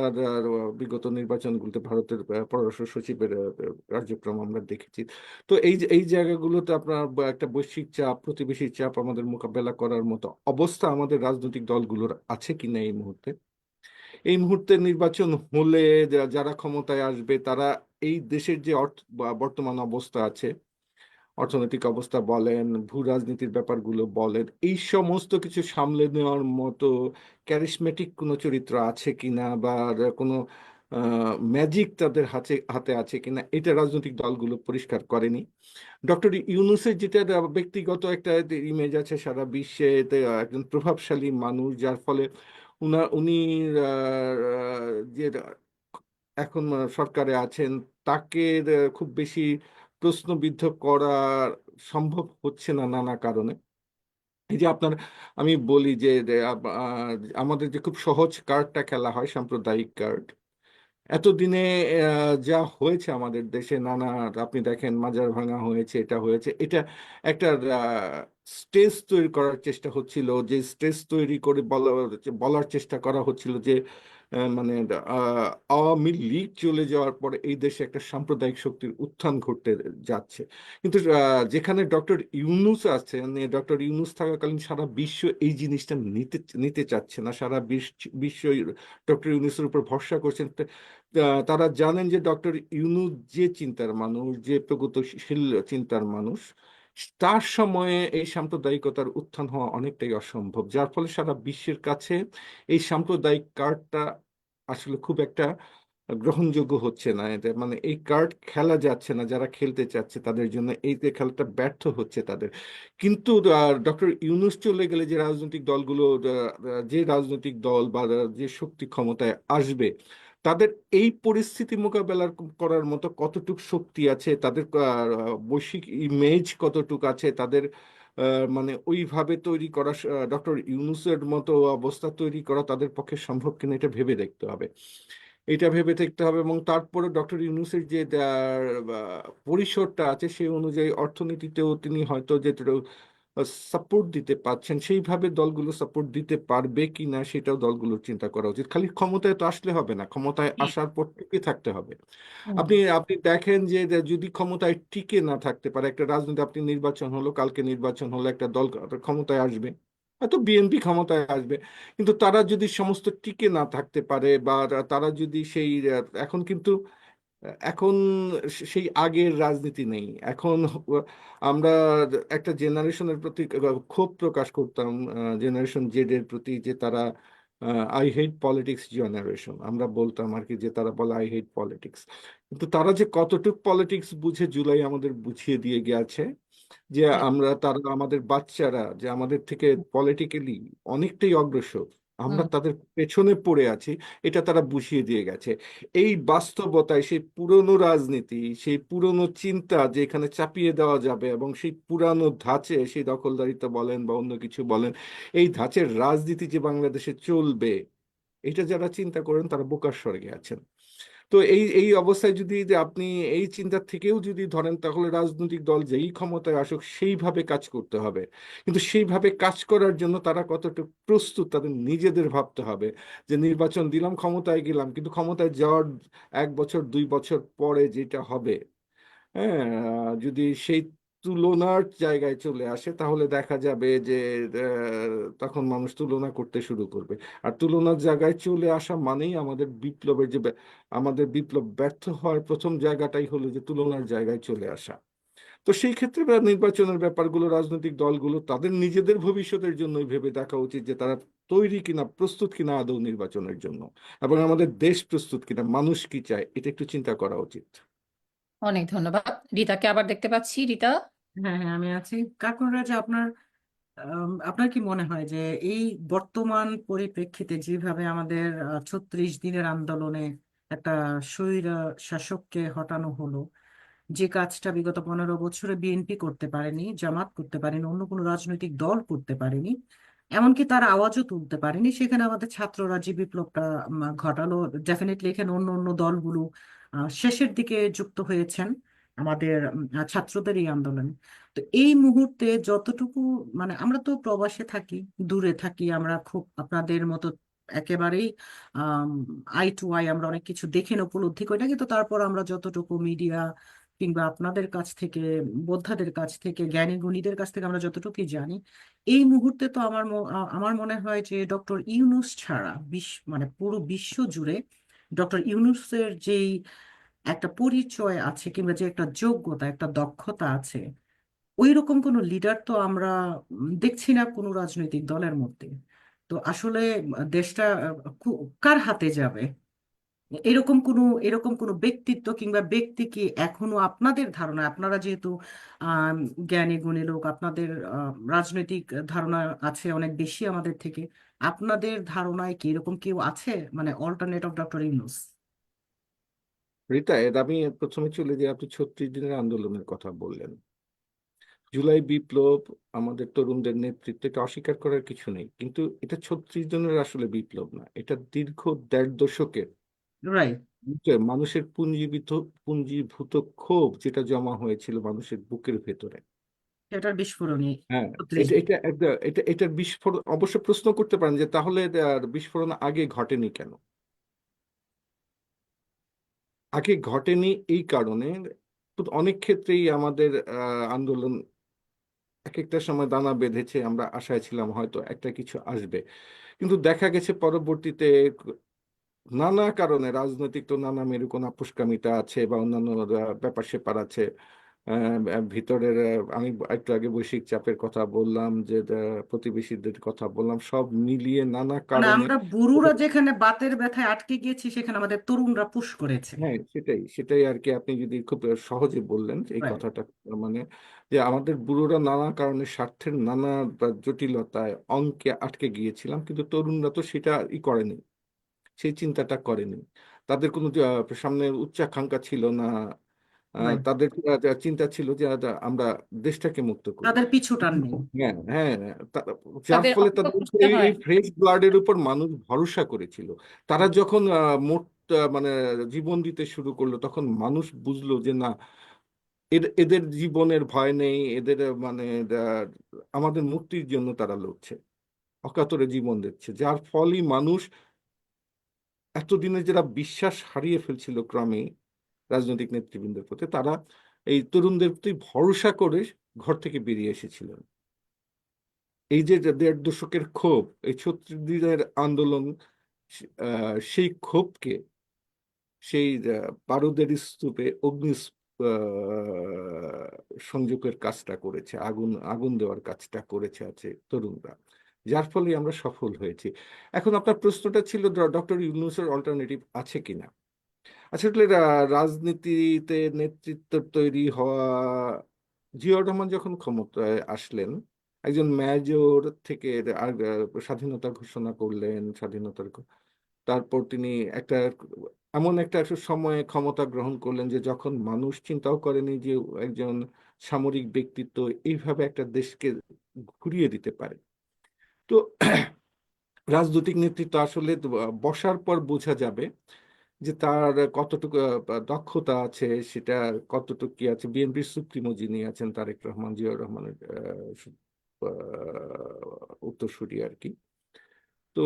[SPEAKER 2] বিগত নির্বাচনগুলোতে ভারতের পররাষ্ট্র সচিবের কার্যক্রম আমরা দেখেছি। তো এই জায়গাগুলোতে আপনার একটা বৈশ্বিক চাপ, প্রতিবেশী চাপ আমাদের মোকাবেলা করার মতো অবস্থা আমাদের রাজনৈতিক দলগুলোর আছে কিনা এই মুহূর্তে? এই মুহূর্তে নির্বাচন হলে যারা ক্ষমতায় আসবে তারা এই দেশের যে বর্তমান অবস্থা আছে, অর্থনৈতিক অবস্থা বলেন, ভূ রাজনীতির ব্যাপারগুলো বলেন, এই সমস্ত কিছু সামলে নেওয়ার মতো ক্যারিসমেটিক কোনো চরিত্র আছে কিনা বা কোনো ম্যাজিক তাদের হাতে হাতে আছে কিনা, এটা রাজনৈতিক দলগুলো পরিষ্কার করেনি। ডক্টর ইউনূসের যেটা ব্যক্তিগত একটা ইমেজ আছে সারা বিশ্বে, একজন প্রভাবশালী মানুষ, যার ফলে উনি যে এখন সরকারে আছেন তাকে খুব বেশি প্রশ্নবিদ্ধ করা সম্ভব হচ্ছে না নানা কারণে। এই যে আপনার, আমি বলি যে আমাদের যে খুব সহজ কার্ডটা খেলা হয়, সাম্প্রদায়িক কার্ড, এতদিনে যা হয়েছে আমাদের দেশে নানা, আপনি দেখেন মাজার ভাঙা হয়েছে, এটা হয়েছে, এটা একটা স্টেজ তৈরি করার চেষ্টা হচ্ছিল, যে স্টেজ তৈরি করে বলার চেষ্টা করা হচ্ছিল যে মানে আওয়ামী লীগ চলে যাওয়ার পরে এই দেশে একটা সাম্প্রদায়িক শক্তির উত্থান ঘটতে যাচ্ছে। কিন্তু যেখানে ডক্টর ইউনূস আছেন, ডক্টর ইউনূস থাকাকালীন সারা বিশ্ব এই জিনিসটা নিতে নিতে চাচ্ছে না, সারা বিশ্ব ডক্টর ইউনূসের উপর ভরসা করছেন। তারা জানেন যে ডক্টর ইউনূস যে চিন্তার মানুষ, যে প্রগতিশীল চিন্তার মানুষ, তার সময়ে এই সাম্প্রদায়িকতার উত্থান হওয়া অনেকটাই অসম্ভব, যার ফলে সারা বিশ্বের কাছে এই সাম্প্রদায়িক কার্ডটা আসলে খুব একটা গ্রহণযোগ্য হচ্ছে না। এটা মানে এই কার্ড খেলা যাচ্ছে না, যারা খেলতে চাচ্ছে তাদের জন্য এই যে খেলাটা ব্যর্থ হচ্ছে তাদের। কিন্তু ডক্টর ইউনূস চলে গেলে যে রাজনৈতিক দলগুলো, যে রাজনৈতিক দল বা যে শক্তি ক্ষমতায় আসবে, তাদের এই পরিস্থিতি মোকাবেলা করার মতো কতটুক শক্তি আছে, তাদের বৈশ্বিক ইমেজ কতটুক আছে, তাদের মানে ওইভাবে তৈরি করা, ডক্টর ইউনূসের মতো অবস্থা তৈরি করা তাদের পক্ষে সম্ভব কিনা এটা ভেবে দেখতে হবে। এটা ভেবে দেখতে হবে। এবং তারপরে ডক্টর ইউনূসের যে পরিসরটা আছে সেই অনুযায়ী অর্থনীতিতেও তিনি হয়তো যে সাপোর্ট দিতে পারছেন, সেইভাবে দলগুলো সাপোর্ট দিতে পারবে কিনা সেটাও দলগুলোর চিন্তা করা উচিত। খালি ক্ষমতায় তো আসলে হবে না, ক্ষমতায়
[SPEAKER 1] জি।
[SPEAKER 2] আসার পর টিকে থাকতে হবে।
[SPEAKER 1] হুম।
[SPEAKER 2] আপনি আপনি দেখেন যে যদি ক্ষমতায় টিকে না থাকতে পারে একটা রাজনীতি, আপনি নির্বাচন হলো, কালকে নির্বাচন হলো, একটা দল ক্ষমতায় আসবে, হয়তো বিএনপি ক্ষমতায় আসবে, কিন্তু তারা যদি সমস্ত টিকে না থাকতে পারে, বা তারা যদি সেই এখন কিন্তু এখন সেই আগের রাজনীতি নেই এখন। আমরা একটা জেনারেশনের প্রতি ক্ষোভ প্রকাশ করতাম, জেনারেশন জেড এর প্রতি, যে তারা আই হেট পলিটিক্স জেনারেশন, আমরা বলতাম আর কি, যে তারা বলে আই হেট পলিটিক্স। কিন্তু তারা যে কতটুকু পলিটিক্স বুঝে জুলাই আমাদের বুঝিয়ে দিয়ে গেছে, যে
[SPEAKER 1] জি।
[SPEAKER 2] তারা আমাদের বাচ্চারা যে আমাদের থেকে পলিটিক্যালি অনেকটাই অগ্রসর, আমরা
[SPEAKER 1] হুম।
[SPEAKER 2] তাদের পেছনে পড়ে আছি, এটা তারা বুঝিয়ে দিয়ে গেছে। এই বাস্তবতায় সেই পুরনো রাজনীতি, সেই পুরনো চিন্তা যে এখানে চাপিয়ে দেওয়া যাবে, এবং সেই পুরানো ধাঁচে, সেই দখলদারিত্ব বলেন বা অন্য কিছু বলেন, এই ধাঁচের রাজনীতি যে বাংলাদেশে চলবে, এটা যারা চিন্তা করেন তারা বোকার স্বর্গে আছেন। তো এই এই অবস্থায় যদি যে আপনি এই চিন্তা থেকেও যদি ধরেন, তাহলে রাজনৈতিক দল যেই ক্ষমতায় আসুক সেইভাবে কাজ করতে হবে। কিন্তু সেইভাবে কাজ করার জন্য তারা কতটুকু প্রস্তুত, তাদের নিজেদের ভাবতে হবে। যে নির্বাচন দিলাম, ক্ষমতায় গেলাম, কিন্তু ক্ষমতায় যাওয়ার 1 বছর 2 বছর পরে যেটা হবে, হ্যাঁ, যদি সেই তুলনার জায়গায় চলে আসে, তাহলে দেখা যাবে যে তখন মানুষ তুলনা করতে শুরু করবে। আর তুলনার জায়গায় চলে আসা মানেই আমাদের বিপ্লবের যে আমাদের বিপ্লব ব্যর্থ হওয়ার প্রথম জায়গাটাই হলো যে তুলনার জায়গায় চলে আসা। তো সেই ক্ষেত্রে নির্বাচনের ব্যাপারগুলো রাজনৈতিক দলগুলো তাদের নিজেদের ভবিষ্যতের জন্যই ভেবে দেখা উচিত, যে তারা তৈরি কিনা, প্রস্তুত কিনা আদৌ নির্বাচনের জন্য, এবং আমাদের দেশ প্রস্তুত কিনা, মানুষ কি চায়, এটা একটু চিন্তা করা উচিত।
[SPEAKER 1] অনেক ধন্যবাদ। রিতাকে আবার দেখতে পাচ্ছি। রিতা।
[SPEAKER 3] হ্যাঁ, হ্যাঁ, আমি আছি। কাকুন রাজা, আপনার কি মনে হয় যে এই বর্তমান পরিপ্রেক্ষিতে যেভাবে আমাদের 36 দিনের আন্দোলনে একটা স্বৈর শাসককে হটানো হলো, যে কাজটা বিগত 15 বছরে বিএনপি করতে পারেনি, জামাত করতে পারেনি, অন্য কোনো রাজনৈতিক দল করতে পারেনি, এমনকি তার আওয়াজও তুলতে পারেনি, সেখানে আমাদের ছাত্ররা যে বিপ্লবটা ঘটালো, ডেফিনেটলি এখানে অন্য অন্য দলগুলো শেষের দিকে যুক্ত হয়েছেন আমাদের ছাত্রদের এই আন্দোলনে। তো এই মুহূর্তে যতটুকু, মানে আমরা তো প্রবাসে থাকি, দূরে থাকি, আমরা খুব আপনাদের মতো একেবারেই আই টু আই আমরা অনেক কিছু দেখে না, উপলব্ধি করি না, কিন্তু তারপর আমরা যতটুকু মিডিয়া কিংবা আপনাদের কাছ থেকে, বোদ্ধাদের কাছ থেকে, জ্ঞানী গুণীদের কাছ থেকে আমরা যতটুকুই জানি, এই মুহূর্তে তো আমার মনে হয় যে ডক্টর ইউনূস ছাড়া মানে পুরো বিশ্ব জুড়ে ডক্টর ইউনূসের যেই একটা পরিচয় আছে কিংবা যে একটা যোগ্যতা, একটা দক্ষতা আছে, ওই রকম কোনো লিডার তো আমরা দেখছি না কোনো রাজনৈতিক দলের মধ্যে। তো আসলে দেশটা কার হাতে যাবে? এরকম কোনো ব্যক্তিত্ব কিংবা ব্যক্তি কি এখনো আপনাদের ধারণা, আপনারা যেহেতু আহ জ্ঞানী গুণী লোক, আপনাদের রাজনৈতিক ধারণা আছে অনেক বেশি আমাদের থেকে, আপনাদের ধারণায় কি এরকম কেউ আছে, মানে alternate of doctor Yunus?
[SPEAKER 2] Rita, এর আমি প্রথমে চলে যাই, আপনি 36 দিনের আন্দোলনের কথা বললেন, জুলাই বিপ্লব, আমাদের তরুণদের নেতৃত্বে, এটা অস্বীকার করার কিছু নেই, কিন্তু এটা 36 জনের আসলে বিপ্লব না, এটা দীর্ঘ 1.5 দশকের
[SPEAKER 3] রাইট।
[SPEAKER 2] মানুষের পুঞ্জীভূত ক্ষোভ, যেটা জমা হয়েছিল মানুষের বুকের ভেতরে।
[SPEAKER 3] সেটার বিস্ফোরণই
[SPEAKER 2] হ্যাঁ,
[SPEAKER 3] 36
[SPEAKER 2] এটা
[SPEAKER 3] দিন।
[SPEAKER 2] এটা এটার বিস্ফোরণ অবশ্য প্রশ্ন করতে পারেন, যে তাহলে বিস্ফোরণ আগে ঘটেনি কেন? আগে ঘটেনি এই কারণে, অনেক ক্ষেত্রেই আমাদের আন্দোলন এক একটা সময় দানা বেঁধেছে, আমরা আশায় ছিলাম হয়তো একটা কিছু আসবে, কিন্তু দেখা গেছে পরবর্তীতে নানা কারণে, রাজনৈতিক তো নানা মেরুকরণ, আপোষকামিতা আছে বা অন্যান্য ব্যাপার স্যাপার আছে, ভিতরের আমি একটু আগে বৈশ্বিক চাপের কথা বললাম, যে প্রতিবেশীদের কথা বললাম, সব মিলিয়ে নানা
[SPEAKER 3] মানে
[SPEAKER 2] কারণে।
[SPEAKER 3] আমরা বুড়োরা যেখানে বাতের ব্যথায় আটকে গিয়েছি, সেখানে আমাদের তরুণরা পুশ করেছে।
[SPEAKER 2] হ্যাঁ, সেটাই সেটাই আর কি, আপনি যদি খুব সহজে বললেন এই
[SPEAKER 3] রাইট।
[SPEAKER 2] কথাটা, মানে যে আমাদের বুড়োরা নানা কারণে, স্বার্থের নানা জটিলতায়, অঙ্কে আটকে গিয়েছিলাম, কিন্তু তরুণরা তো সেটা করেনি, সেই চিন্তাটা করেনি। তাদের কোনো সামনে উচ্চাকাঙ্ক্ষা ছিল না,
[SPEAKER 3] রাইট।
[SPEAKER 2] তাদের চিন্তা ছিল যে আমরা দেশটাকে মুক্ত করি।
[SPEAKER 3] তাদের পিছু টান নেই।
[SPEAKER 2] হ্যাঁ, হ্যাঁ, তা- যার
[SPEAKER 1] তাদের
[SPEAKER 2] ফলে
[SPEAKER 1] অর্থ
[SPEAKER 2] তাদের উপর
[SPEAKER 1] খুঁজতে
[SPEAKER 2] এই
[SPEAKER 1] হয়।
[SPEAKER 2] ফ্রেশ ব্লাডের উপর মানুষ ভরসা করেছিল। তারা যখন মানে জীবন দিতে শুরু করলো, তখন মানুষ বুঝলো যে না, এদের জীবনের ভয় নেই, এদের মানে আহ, আমাদের মুক্তির জন্য তারা লড়ছে, অকাতরে জীবন দিচ্ছে, যার ফলই মানুষ এতদিনে যারা বিশ্বাস হারিয়ে ফেলছিল ক্রমে রাজনৈতিক নেতৃবৃন্দের প্রতি, তারা এই তরুণদের প্রতি ভরসা করে ঘর থেকে বেরিয়ে এসেছিলেন। এই যে 1.5 দশকের ক্ষোভ, এই 36 দিনের আন্দোলন, সেই ক্ষোভকে সেই বারুদের স্তূপে সংযোগের কাজটা করেছে, আগুন আগুন দেওয়ার কাজটা করেছে আছে তরুণরা, যার ফলে আমরা সফল হয়েছি। এখন আপনার প্রশ্নটা ছিল ডক্টর ইউনূসের অল্টারনেটিভ আছে কিনা। আসলে রাজনীতিতে নেতৃত্ব তৈরি হওয়া, জিয়াউর রহমান যখন ক্ষমতায় আসলেন, একজন মেজর থেকে আর স্বাধীনতা ঘোষণা করলেন, তারপর তিনি একটা এমন একটা সময়ে ক্ষমতা গ্রহণ করলেন যে যখন মানুষ চিন্তাও করেনি যে একজন সামরিক ব্যক্তিত্ব এইভাবে একটা দেশকে ঘুরিয়ে দিতে পারে। তো রাজনৈতিক নেতৃত্ব আসলে বসার পর বোঝা যাবে যে তার কতটুকু দক্ষতা আছে, সেটা কতটুকু কি আছে। বিএনপির সুপ্রিমো যিনি আছেন তারেক রহমান, জিয়াউর রহমানের উত্তরসূরি আর কি। তো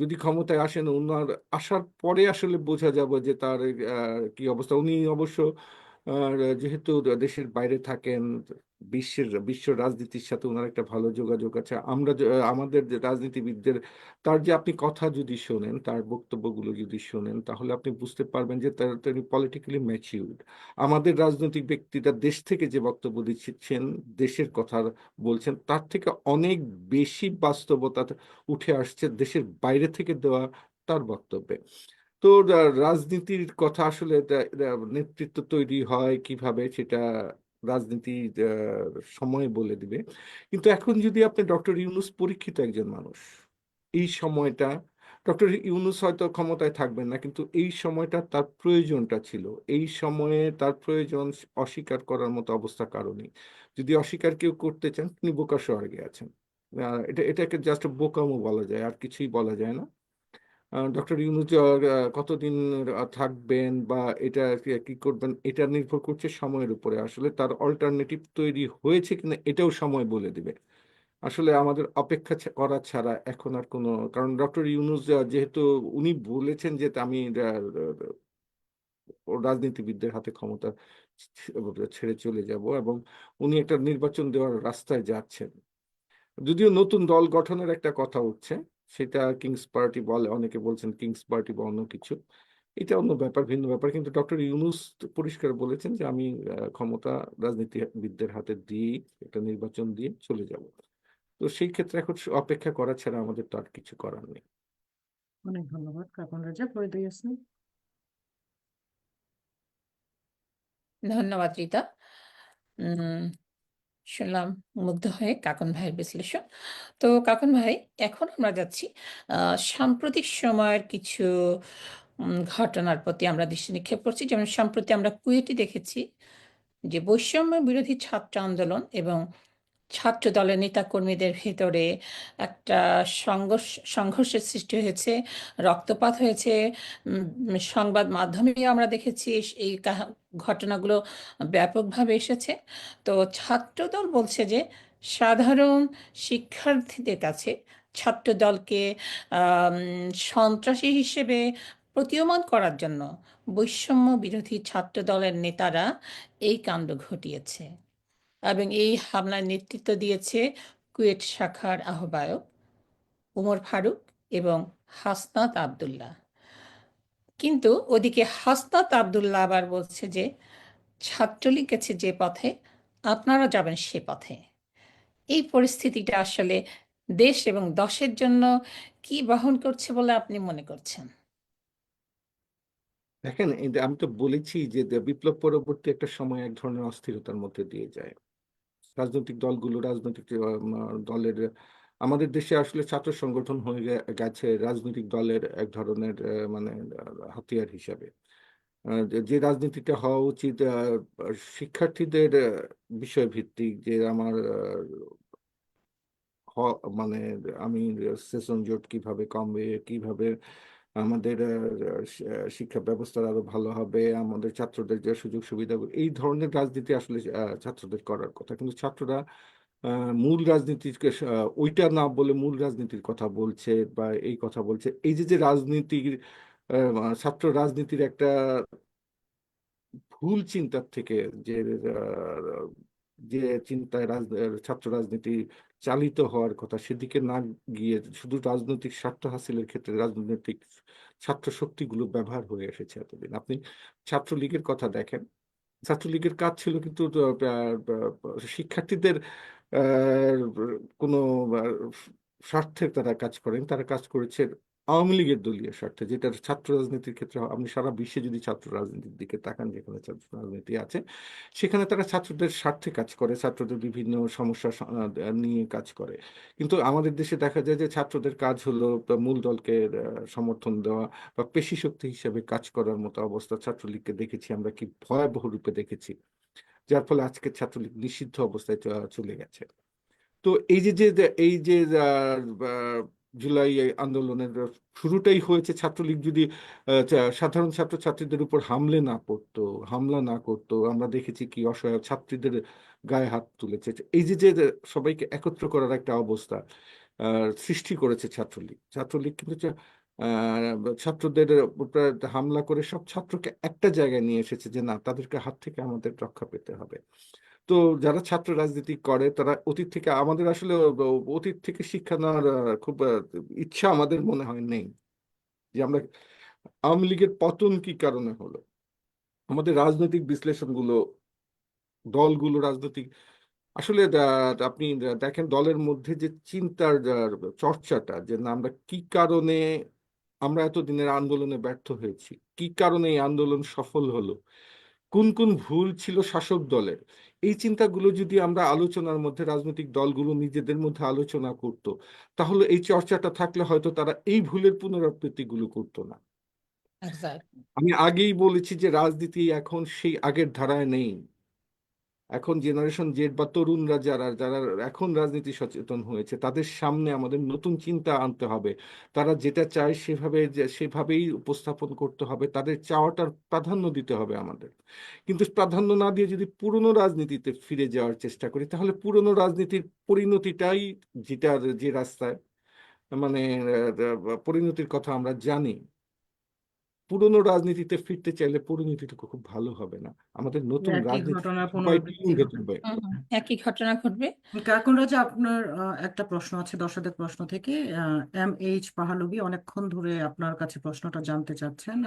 [SPEAKER 2] যদি ক্ষমতায় আসেন, ওনার আসার পরে আসলে বোঝা যাবে যে তার কি অবস্থা। উনি অবশ্য যেহেতু দেশের বাইরে থাকেন, বিশ্ব রাজনীতির সাথে ওনার একটা ভালো যোগাযোগ আছে। আমরা আমাদের যে রাজনীতিবিদদের, তার যে আপনি কথা যদি শোনেন, তার বক্তব্যগুলো যদি শোনেন, তাহলে আপনি বুঝতে পারবেন যে তিনি পলিটিক্যালি ম্যাচিউরড। আমাদের রাজনৈতিক ব্যক্তিরা দেশ থেকে যে বক্তব্য দিচ্ছেন, দেশের কথা বলছেন, তার থেকে অনেক বেশি বাস্তবতা উঠে আসছে দেশের বাইরে থেকে দেওয়া তার বক্তব্যে। তো রাজনীতির কথা আসলে নেতৃত্ব তৈরি হয় কিভাবে, সেটা রাজনীতি সময় বলে দিবে। কিন্তু এখন যদি আপনি ডক্টর ইউনূস পরীক্ষিত একজন মানুষ, এই সময়টা ডক্টর ইউনূস হয়তো ক্ষমতায় থাকবেন না, কিন্তু এই সময়টা তার প্রয়োজনটা ছিল। এই সময়ে তার প্রয়োজন অস্বীকার করার মতো অবস্থা কারণে, যদি অস্বীকার কেউ করতে চান, তিনি বোকার স্বর্গে আছেন। এটাকে জাস্ট বোকামো বলা যায়, আর কিছুই বলা যায় না। ডক্টর ইউনূস কতদিন থাকবেন বা এটা কি কি করবেন, এটা নির্ভর করছে সময়ের উপরে। আসলে তার অল্টারনেটিভ তৈরি হয়েছে কিনা এটাও সময় বলে দিবে। আসলে আমাদের অপেক্ষা করা ছাড়া এখন আর কোনো, কারণ ডক্টর ইউনূস যেহেতু উনি বলেছেন যে আমি রাজনীতিবিদদের হাতে ক্ষমতা ছেড়ে চলে যাব, এবং উনি একটা নির্বাচন দেওয়ার রাস্তায় যাচ্ছেন। যদিও নতুন দল গঠনের একটা কথা উঠছে, সেটা কিংস পার্টি বলে, অনেকে বলছেন কিংস পার্টি বা অন্য কিছু, এটা অন্য ব্যাপার, ভিন্ন ব্যাপার। কিন্তু ডক্টর ইউনূস পরিষ্কার বলেছেন যে আমি ক্ষমতা রাজনীতিবিদদের হাতে দিয়ে একটা নির্বাচন দিয়ে চলে যাব। তো সেই ক্ষেত্রে এখন অপেক্ষা করা ছাড়া আমাদের তো আর কিছু করার নেই।
[SPEAKER 3] অনেক ধন্যবাদ। কাপন রাজা, ফরিদা ইয়াসমিন।
[SPEAKER 1] ধন্যবাদ রীতা। উম শুনলাম মুগ্ধ হয়ে কাকন ভাইয়ের বিশ্লেষণ। তো কাকন ভাই, এখন আমরা যাচ্ছি সাম্প্রতিক সময়ের কিছু ঘটনার প্রতি আমরা দৃষ্টি নিক্ষেপ করছি। যেমন সম্প্রতি আমরা কুয়েটে দেখেছি যে বৈষম্য বিরোধী ছাত্র আন্দোলন এবং ছাত্র দলের নেতাকর্মীদের ভেতরে একটা সংঘর্ষের সৃষ্টি হয়েছে, রক্তপাত হয়েছে। সংবাদ মাধ্যমেও আমরা দেখেছি এই ঘটনাগুলো ব্যাপকভাবে এসেছে। তো ছাত্রদল বলছে যে সাধারণ শিক্ষার্থীদের কাছে ছাত্রদলকে সন্ত্রাসী হিসেবে প্রতীয়মান করার জন্য বৈষম্য বিরোধী ছাত্রদলের নেতারা এই কাণ্ড ঘটিয়েছে, এবং এই হামলার নেতৃত্ব দিয়েছে কুয়েট শাখার আহ্বায়ক উমর ফারুক এবং হাসনাত আবদুল্লাহ। কিন্তু ওদিকে হাসনাত আবদুল্লাহ আবার বলছে যে ছাত্রলীগ গেছে যে পথে, আপনারা যাবেন সে পথে। এই পরিস্থিতিটা আসলে দেশ এবং দশের জন্য কি বহন করছে বলে আপনি মনে করছেন?
[SPEAKER 2] দেখেন, আমি তো বলেছি যে বিপ্লব পরবর্তী একটা সময় এক ধরনের অস্থিরতার মধ্যে দিয়ে যায়। রাজনৈতিক দলগুলো, রাজনৈতিক দলের, আমাদের দেশে আসলে ছাত্র সংগঠন হয়ে গেছে রাজনৈতিক দলের এক ধরনের মানে হাতিয়ার হিসাবে। যে রাজনীতিটা হওয়া উচিত শিক্ষার্থীদের বিষয় ভিত্তিক, যে আমার মানে আমি সেশন জট কিভাবে কমবে, কিভাবে আমাদের শিক্ষা ব্যবস্থা আরো ভালো হবে, আমাদের ছাত্রদের যে সুযোগ সুবিধা, এই ধরনের রাজনীতি আসলে ছাত্রদের করার কথা। কিন্তু ছাত্ররা মূল রাজনীতিকে ওইটা না বলে মূল রাজনীতির কথা বলছে বা এই কথা বলছে। এই যে যে রাজনীতির ছাত্র রাজনীতির একটা ভুল চিন্তার থেকে যে আহ, যে চিন্তায় ছাত্র রাজনীতি চালিত হওয়ার কথা, সেদিকে না গিয়ে শুধু রাজনৈতিক স্বার্থ হাসিলের ক্ষেত্রে রাজনৈতিক ছাত্র শক্তিগুলো ব্যবহার হয়ে এসেছে এতদিন। আপনি ছাত্রলীগের কথা দেখেন, ছাত্রলীগের কাজ ছিল কিন্তু শিক্ষার্থীদের আহ, কোনো স্বার্থে তারা কাজ করেন, তারা কাজ করেছে আওয়ামী লীগের দলীয় স্বার্থে। যেটা ছাত্র রাজনীতির ক্ষেত্রে আপনি সারা বিশ্বে যদি ছাত্র রাজনীতির দিকে তাকান, যেখানে ছাত্র রাজনীতি আছে সেখানে তারা ছাত্রদের স্বার্থে কাজ করে, ছাত্রদের বিভিন্ন সমস্যা নিয়ে কাজ করে। কিন্তু আমাদের দেশে দেখা যায় যে ছাত্রদের কাজ হলো মূল দলকে সমর্থন দেওয়া বা পেশি শক্তি হিসেবে কাজ করার মতো অবস্থা ছাত্রলীগকে দেখেছি আমরা, কি ভয়াবহ রূপে দেখেছি, যার ফলে আজকে ছাত্রলীগ নিষিদ্ধ অবস্থায় চলে গেছে। তো এই যে যে এই যে জুলাই আন্দোলনের শুরুটাই হয়েছে, ছাত্রলীগ যদি সাধারণ ছাত্রছাত্রীদের উপর হামলা না করতো, আমরা দেখেছি কি অসহায় ছাত্রীদের গায়ে হাত তুলেছে। এই যে যে সবাইকে একত্র করার একটা অবস্থা সৃষ্টি করেছে ছাত্রলীগ কিন্তু ছাত্রদের উপর হামলা করে সব ছাত্রকে একটা জায়গায় নিয়ে এসেছে যে না, তাদেরকে হাত থেকে আমাদের রক্ষা পেতে হবে। তো যারা ছাত্র রাজনীতি করে তারা অতীত থেকে, আমাদের আসলে অতীত থেকে শিক্ষা নেওয়ার খুব ইচ্ছা আমাদের মনে হয় নেই, যে আমরা আওয়ামী লীগের পতন কি কারণে হলো। আমাদের রাজনৈতিক বিশ্লেষণগুলো, দলগুলো রাজনৈতিক আসলে আপনি দেখেন দলের মধ্যে যে চিন্তার চর্চাটা, যে না আমরা কি কারণে আমরা এতদিনের আন্দোলনে ব্যর্থ হয়েছি, কি কারণে এই আন্দোলন সফল হলো, কোন কোন ভুল ছিল শাসক দলের, এই চিন্তাগুলো যদি আমরা আলোচনার মধ্যে রাজনৈতিক দলগুলো নিজেদের মধ্যে আলোচনা করত, তাহলে এই চর্চাটা থাকলে হয়তো তারা এই ভুলের পুনরাবৃত্তিগুলো করতো না।
[SPEAKER 1] Exactly.
[SPEAKER 2] আমি আগেই বলেছি যে রাজনীতি এখন সেই আগের ধারায় নেই। এখন জেনারেশন জেড বা তরুণরা যারা যারা এখন রাজনীতি সচেতন হয়েছে, তাদের সামনে আমাদের নতুন চিন্তা আনতে হবে। তারা যেটা চায় সেভাবেই উপস্থাপন করতে হবে, তাদের চাওয়াটার প্রাধান্য দিতে হবে আমাদের। কিন্তু প্রাধান্য না দিয়ে যদি পুরনো রাজনীতিতে ফিরে যাওয়ার চেষ্টা করি, তাহলে পুরনো রাজনীতির পরিণতিটাই, যেটার যে রাস্তায় মানে পরিণতির কথা আমরা জানি, পুরনো রাজনীতিতে ফিরতে চাইলে পরিণতিটুকু খুব ভালো হবে না। আমাদের নতুন
[SPEAKER 3] একই
[SPEAKER 2] রাজনীতি
[SPEAKER 3] ঘটনার
[SPEAKER 2] সবাই
[SPEAKER 3] পুনরাবৃত্তি
[SPEAKER 2] হতে
[SPEAKER 3] হবে।
[SPEAKER 2] হবে।
[SPEAKER 1] একই ঘটনা ঘটবে।
[SPEAKER 3] কাকুন রাজা, আপনার একটা প্রশ্ন আছে দর্শকদের প্রশ্ন থেকে। MH পাহালবি অনেকক্ষণ ধরে আপনার কাছে প্রশ্নটা জানতে চাচ্ছেন।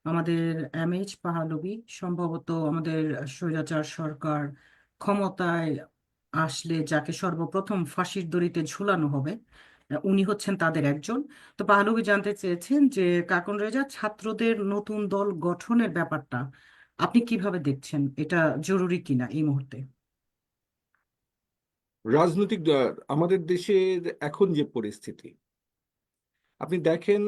[SPEAKER 3] আমাদের MH পাহালবি সম্ভবত আমাদের স্বৈরাচার সরকার ক্ষমতায় আসলে যাকে সর্বপ্রথম ফাঁসির দড়িতে ঝুলানো হবে, উনি হচ্ছেন তাদের একজন। তো পাহালবি জানতে চেয়েছেন যে কাকুন রেজা, ছাত্রদের নতুন দল গঠনের ব্যাপারটা আপনি কিভাবে দেখছেন, এটা জরুরি কিনা এই মুহূর্তে?
[SPEAKER 2] রাজনৈতিক আমাদের দেশের এখন যে পরিস্থিতি, আপনি দেখেন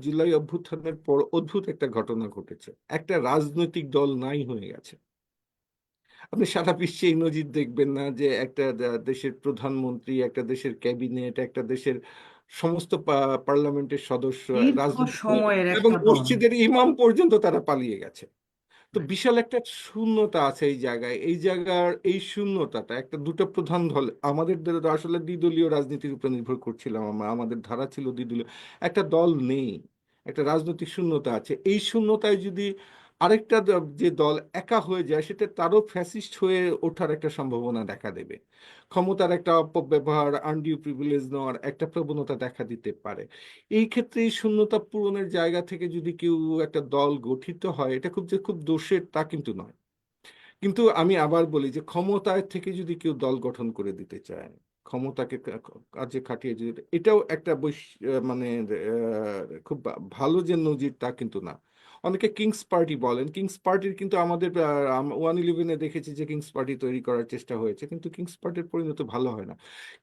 [SPEAKER 2] জুলাই অভ্যুত্থানের পর অদ্ভুত একটা ঘটনা ঘটেছে, একটা রাজনৈতিক দল নাই হয়ে গেছে। আপনি সারা বিশ্বে এই নজির দেখবেন না যে একটা দেশের প্রধানমন্ত্রী, একটা দেশের ক্যাবিনেট, একটা দেশের সমস্ত পার্লামেন্টের সদস্য,
[SPEAKER 3] দীর্ঘ
[SPEAKER 2] রাজনৈতিক
[SPEAKER 3] সময়ের
[SPEAKER 2] এবং
[SPEAKER 3] একটা দল।
[SPEAKER 2] মসজিদের ইমাম পর্যন্ত তারা পালিয়ে গেছে। তো
[SPEAKER 3] Right.
[SPEAKER 2] বিশাল একটা শূন্যতা আছে এই জায়গায়। এই জায়গার এই শূন্যতাটা একটা দুটো প্রধান দল, আমাদের আসলে দ্বিদলীয় রাজনীতির উপর নির্ভর করছিলাম আমরা, আমাদের ধারা ছিল দ্বিদলীয়, একটা দল নেই, একটা রাজনৈতিক শূন্যতা আছে। এই শূন্যতায় যদি আরেকটা যে দল একা হয়ে যায়, সেটা তারও ফ্যাসিস্ট হয়ে ওঠার একটা সম্ভাবনা দেখা দেবে। ক্ষমতার একটা অপব্যবহার, আনডিউ প্রিভিলেজ নেওয়ার একটা প্রবণতা দেখা দিতে পারে। এই ক্ষেত্রে এই শূন্যতা পূরণের জায়গা থেকে যদি কেউ একটা দল গঠিত হয়, এটা খুব দোষের তা কিন্তু নয়। কিন্তু আমি আবার বলি যে ক্ষমতায় থেকে যদি কেউ দল গঠন করে দিতে চায়, ক্ষমতাকে কাজে খাটিয়ে যদি, এটাও একটা মানে খুব ভালো যে নজির তা কিন্তু না। অনেকে কিংস পার্টি বলেন, কিংস পার্টির কিন্তু আমাদের 111-এ দেখেছি যে কিংস পার্টি তৈরি করার চেষ্টা হয়েছে, কিন্তু কিংস পার্টির পরিণতি ভালো হয় না।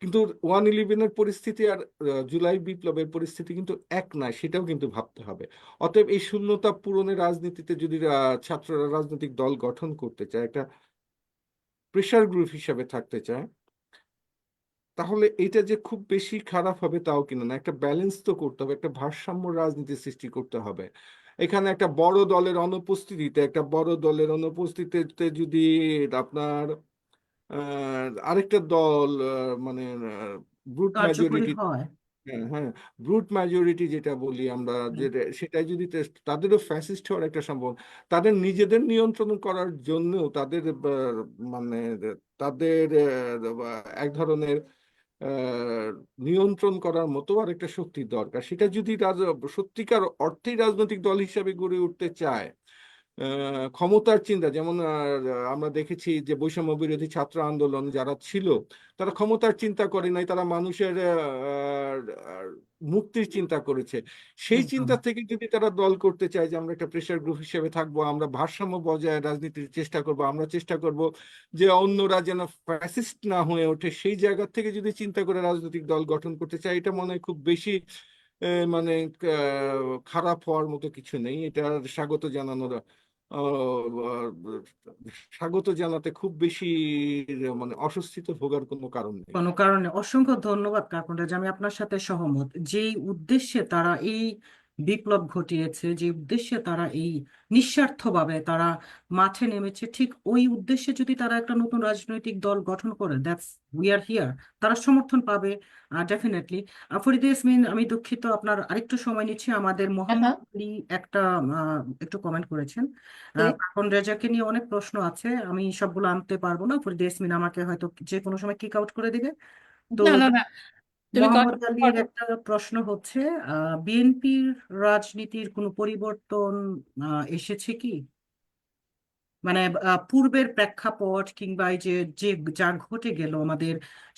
[SPEAKER 2] কিন্তু 111-এর পরিস্থিতি আর জুলাই বিপ্লবের পরিস্থিতি কিন্তু এক নয়, সেটাও কিন্তু ভাবতে হবে। অতএব এই শূন্যতা পূরণের রাজনীতিতে যদি ছাত্ররা রাজনৈতিক দল গঠন করতে চায়, একটা প্রেশার গ্রুপ হিসাবে থাকতে চায়, তাহলে এটা যে খুব বেশি খারাপ হবে তাও কিনা না, একটা ব্যালেন্স তো করতে হবে, একটা ভারসাম্য রাজনীতি সৃষ্টি করতে হবে। এখানে একটা বড় দলের অনুপস্থিতিতে যদি আপনার আরেকটা দল মানে ব্রুট
[SPEAKER 3] কার্যকরী
[SPEAKER 2] মেজরিটি,
[SPEAKER 3] হয়।
[SPEAKER 2] হ্যাঁ হ্যাঁ, ব্রুট মেজরিটি যেটা বলি আমরা, যে
[SPEAKER 3] হুম,
[SPEAKER 2] সেটাই যদি তাদেরও ফ্যাসিস্ট হওয়ার একটা সম্ভব, তাদের নিজেদের নিয়ন্ত্রণ করার জন্য তাদের মানে তাদের এক ধরনের আহ, নিয়ন্ত্রণ করার মতো আর একটা শক্তির দরকার। সেটা যদি সত্যিকার অর্থেই রাজনৈতিক দল হিসাবে গড়ে উঠতে চায়, ক্ষমতার চিন্তা, যেমন আমরা দেখেছি যে বৈষম্য বিরোধী ছাত্র আন্দোলন যারা ছিল, তারা ক্ষমতার চিন্তা করে নাই, তারা মানুষের মুক্তির চিন্তা করেছে। সেই
[SPEAKER 3] একদম।
[SPEAKER 2] চিন্তা থেকে যদি তারা দল করতে চায় যে আমরা একটা প্রেশার গ্রুপ হিসেবে থাকবো, আমরা ভারসাম্য বজায় রাজনীতির চেষ্টা করব, আমরা চেষ্টা করব যে অন্যরা যেন ফ্যাসিস্ট না হয়ে ওঠে, সেই জায়গা থেকে যদি চিন্তা করে রাজনৈতিক দল গঠন করতে চায়, এটা মনে হয় খুব বেশি মানে খারাপ হওয়ার মতো কিছু নেই। এটা স্বাগত জানানোর স্বাগত জানাতে খুব বেশি মানে অস্বস্তিতে ভোগার কোনো কারণ নেই।
[SPEAKER 3] কোনো কারণে অসংখ্য ধন্যবাদ কার্পেন্টার, আমি আপনার সাথে সহমত। যেই উদ্দেশ্যে তারা এই বিপ্লব ঘটিয়েছে, যে উদ্দেশ্যে তারা এই নিঃস্বার্থভাবে তারা মাঠে নেমেছে, ঠিক ওই উদ্দেশ্যে যদি তারা একটা নতুন রাজনৈতিক দল গঠন করে, দ্যাটস উই আর হিয়ার, তারা সমর্থন পাবে ডেফিনেটলি। ফরিদা ইয়াসমিন, আমি দুঃখিত, আপনার আরেকটু সময় নিচ্ছি। আমাদের
[SPEAKER 1] হ্যাঁ
[SPEAKER 3] মোহাম্মদ
[SPEAKER 1] হ্যাঁ,
[SPEAKER 3] আলী একটা একটু কমেন্ট করেছেন।
[SPEAKER 1] কে?
[SPEAKER 3] কার্বন রেজাকে নিয়ে অনেক প্রশ্ন আছে, আমি সবগুলো আনতে পারবো না। ফরিদা ইয়াসমিন আমাকে হয়তো যে কোনো সময় কিক আউট করে দিবে। তো
[SPEAKER 1] না না না, তুমি
[SPEAKER 3] মোহাম্মদ
[SPEAKER 1] কন্টিনিউ
[SPEAKER 3] আলীর
[SPEAKER 1] করো।
[SPEAKER 3] একটা প্রশ্ন হচ্ছে, বিএনপির রাজনীতির কোনো পরিবর্তন এসেছে কি? মানে পূর্বের প্রেক্ষাপট কিংবা এই যে যে যা ঘটে গেল আমাদের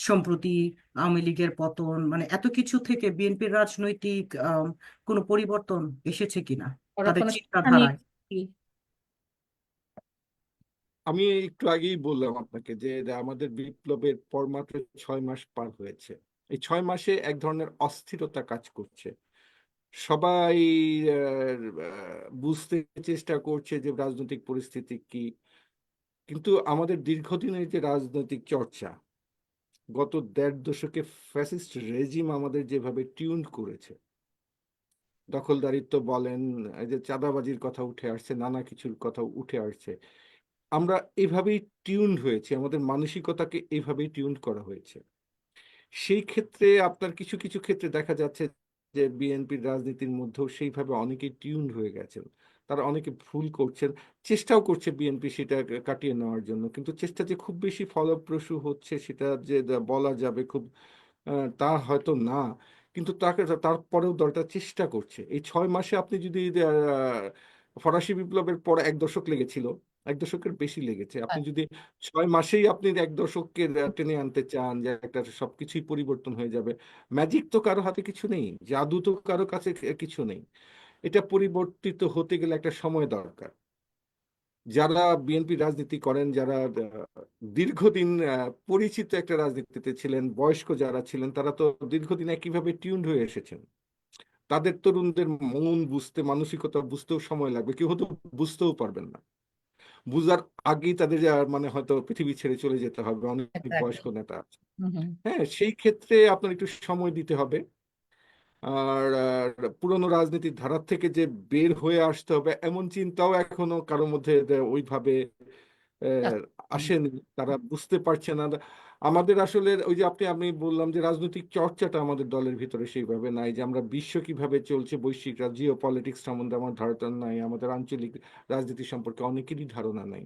[SPEAKER 3] সম্প্রতি, আওয়ামী লীগের পতন, মানে এত কিছু থেকে বিএনপির রাজনৈতিক কোনো পরিবর্তন এসেছে কিনা
[SPEAKER 1] ওরা
[SPEAKER 3] তাদের
[SPEAKER 1] কোনো শিক্ষা
[SPEAKER 3] চিন্তাধারায়?
[SPEAKER 1] নিচ্ছে কি?
[SPEAKER 2] আমি একটু আগেই বললাম আপনাকে যে আমাদের বিপ্লবের পর মাত্র 6 মাস পার হয়েছে। এই 6 মাসে এক ধরনের অস্থিরতা কাজ করছে। সবাই বুঝতে চেষ্টা করছে যে রাজনৈতিক পরিস্থিতি কি। কিন্তু আমাদের দীর্ঘদিনের যে রাজনৈতিক চর্চা, গত 1.5 দশকে ফ্যাসিস্ট রেজিম আমাদের যেভাবে টিউন করেছে, দখলদারিত্ব বলেন, এই যে চাঁদাবাজির কথা উঠে আসছে, নানা কিছুর কথা উঠে আসছে, আমরা এভাবেই টিউন হয়েছে, আমাদের মানসিকতাকে এভাবেই টিউন করা হয়েছে। সেই ক্ষেত্রে আপনার কিছু কিছু ক্ষেত্রে দেখা যাচ্ছে যে বিএনপির রাজনীতির মধ্যেও সেইভাবে অনেকেই টিউন হয়ে গেছেন। তারা অনেকে ভুল করছেন, চেষ্টাও করছে বিএনপি সেটা কাটিয়ে নেওয়ার জন্য, কিন্তু চেষ্টা যে খুব বেশি ফলপ্রসূ হচ্ছে সেটা যে বলা যাবে খুব তা হয়তো না। কিন্তু তারপরেও দলটা চেষ্টা করছে। এই 6 মাসে আপনি যদি ফরাসি বিপ্লবের পর 1 দশক লেগেছিল, 1 দশকের বেশি লেগেছে, আপনি যদি 6 মাসেই আপনি 1 দশককে টেনে আনতে চান যে একটা সবকিছুই পরিবর্তন হয়ে যাবে, ম্যাজিক তো কারো হাতে কিছু নেই, জাদু তো কারো কাছে কিছু নেই। এটা পরিবর্তিত হতে গেলে একটা সময় দরকার। যারা বিএনপি রাজনীতি করেন, যারা দীর্ঘদিন পরিচিত একটা রাজনীতিতে ছিলেন, বয়স্ক যারা ছিলেন, তারা তো দীর্ঘদিন একইভাবে টিউনড হয়ে এসেছেন। তাদের তরুণদের মন বুঝতে, মানসিকতা বুঝতেও সময় লাগবে, কেউ হয়তো বুঝতেও পারবেন না। বুঝার আগেই তাদের মানে হয়তো পৃথিবী ছেড়ে চলে যেতে হবে, অনেক
[SPEAKER 1] এক্স্যাক্টলি।
[SPEAKER 2] বয়স্ক নেতা আছে।
[SPEAKER 1] হুম হুম।
[SPEAKER 2] হ্যাঁ, সেই ক্ষেত্রে আপনার একটু সময় দিতে হবে। আর পুরনো রাজনীতির ধারা থেকে যে বের হয়ে আসতে হবে এমন চিন্তাও এখনো কারোর মধ্যে ওইভাবে আহ, আসেনি। তারা বুঝতে পারছে না। আমাদের আসলে ওই যে আমি বললাম যে রাজনৈতিক চর্চাটা আমাদের দলের ভিতরে সেইভাবে নাই, যে আমরা বিশ্ব কিভাবে চলছে, বৈশ্বিক জিও পলিটিক্স সম্বন্ধে আমার ধারণা নাই, আমাদের আঞ্চলিক রাজনীতি সম্পর্কে অনেকেরই ধারণা নাই।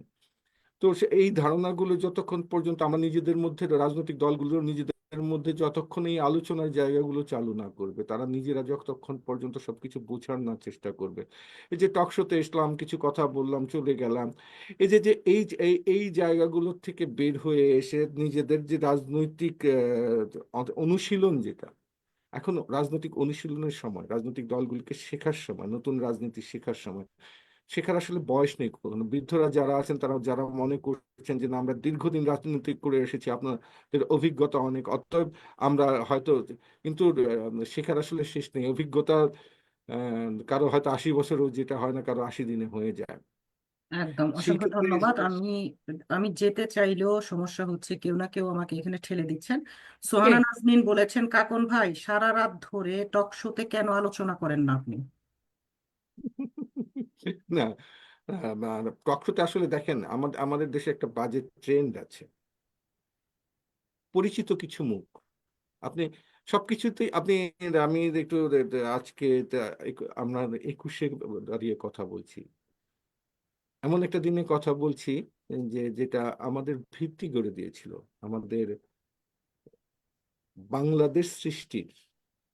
[SPEAKER 2] তো এই ধারণাগুলো যতক্ষণ পর্যন্ত আমার নিজেদের মধ্যে, রাজনৈতিক দলগুলোর নিজেদের মধ্যে যতক্ষণ এই আলোচনার জায়গাগুলো চালু না করবে, তারা নিজেরা যতক্ষণ পর্যন্ত সবকিছু বোঝার না চেষ্টা করবে, এই যে টকশোতে এসলাম, কিছু কথা বললাম, চলে গেলাম, এই যে যে এই এই এই জায়গাগুলোর থেকে বের হয়ে এসে নিজেদের যে রাজনৈতিক অনুশীলন, যেটা এখন রাজনৈতিক অনুশীলনের সময়, রাজনৈতিক দলগুলিকে শেখার সময়, নতুন রাজনীতি শেখার সময়, শেখার আসলে বয়স নেই কোনো। বৃদ্ধরা যারা আছেন, তারা যারা মনে করছেন যে না আমরা দীর্ঘদিন রাজনীতি করে এসেছি, আপনাদের অভিজ্ঞতা অনেক, অতএব আমরা হয়তো, কিন্তু শেখার আসলে শেষ নেই। অভিজ্ঞতা কারো হয়তো 80 বছরও যেটা হয় না, কারো 80 দিনে হয়ে যায়।
[SPEAKER 3] একদম,
[SPEAKER 2] সেই
[SPEAKER 3] অসংখ্য
[SPEAKER 2] ক্ষেত্রে
[SPEAKER 3] ধন্যবাদ। আমি আমি যেতে চাইলেও সমস্যা হচ্ছে, কেউ না কেউ আমাকে এখানে ঠেলে দিচ্ছেন। সোহানা
[SPEAKER 1] ঠিক।
[SPEAKER 3] নাজনীন বলেছেন, কাকন ভাই সারা রাত ধরে টক শোতে কেন আলোচনা করেন না আপনি?
[SPEAKER 2] না, টকশোতে আসলে দেখেন, আমাদের আমাদের দেশে একটা বাজে ট্রেন্ড আছে, পরিচিত কিছু মুখ। আপনি সবকিছুতেই আপনি, আমি একটু আজকে আমরা 21-এ দাঁড়িয়ে কথা বলছি, এমন একটা দিনে কথা বলছি যেটা আমাদের ভিত্তি গড়ে দিয়েছিল, আমাদের বাংলাদেশ সৃষ্টির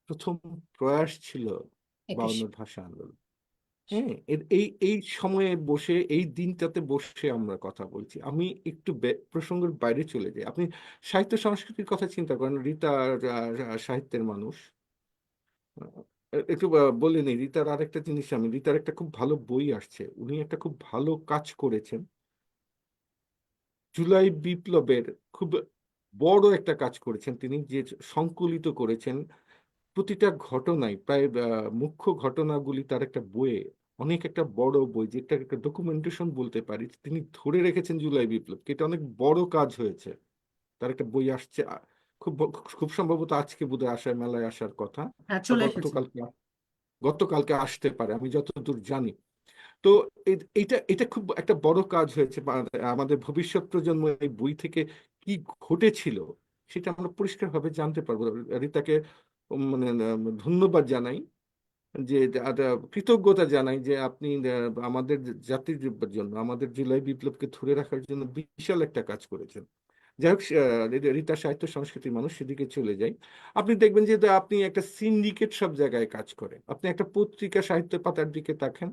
[SPEAKER 2] প্রথম প্রয়াস ছিল
[SPEAKER 1] 21।
[SPEAKER 2] 52 ভাষা আন্দোলন। হ্যাঁ, এই এই সময়ে বসে, এই দিনটাতে বসে আমরা কথা বলছি। আমি একটু প্রসঙ্গের বাইরে চলে যাই। আপনি সাহিত্য সংস্কৃতির কথা চিন্তা করেন, রীতা সাহিত্যের মানুষ। একটু বলে নিই রীতার আরেকটা জিনিস, আমি রীতার একটা খুব ভালো বই আসছে, উনি একটা খুব ভালো কাজ করেছেন, জুলাই বিপ্লবের খুব বড় একটা কাজ করেছেন তিনি, যে সংকলিত করেছেন প্রতিটা ঘটনায়, প্রায় মুখ্য ঘটনাগুলি তার একটা বইয়ে, অনেক একটা বড় বই, যেটা একটা ডকুমেন্টেশন বলতে পারি, তিনি ধরে রেখেছেন জুলাই বিপ্লবকে। এটা অনেক বড় কাজ হয়েছে। তার একটা বই আসছে, খুব খুব সম্ভবত আজকে বোধহয় আসার, মেলায় আসার কথা,
[SPEAKER 3] হ্যাঁ,
[SPEAKER 2] বা
[SPEAKER 3] চলে এসেছে।
[SPEAKER 2] গতকালকে, গতকালকে আসতে পারে আমি যতদূর জানি। তো এইটা এটা খুব একটা বড় কাজ হয়েছে, বা আমাদের ভবিষ্যৎ প্রজন্ম এই বই থেকে কি ঘটেছিল সেটা আমরা পরিষ্কারভাবে জানতে পারবো। রিতাকে মানে ধন্যবাদ জানাই, যে কৃতজ্ঞতা জানাই যে আপনি আমাদের জাতির জন্য, আমাদের জুলাই বিপ্লবকে ধরে রাখার জন্য বিশাল একটা কাজ করেছেন। যাই হোক, রীতা সাহিত্য সংস্কৃতির মানুষ, সেদিকে চলে যাই। আপনি দেখবেন যে আপনি একটা সিন্ডিকেট সব জায়গায় কাজ করে, আপনি একটা পত্রিকা সাহিত্য পাতার দিকে তাকান,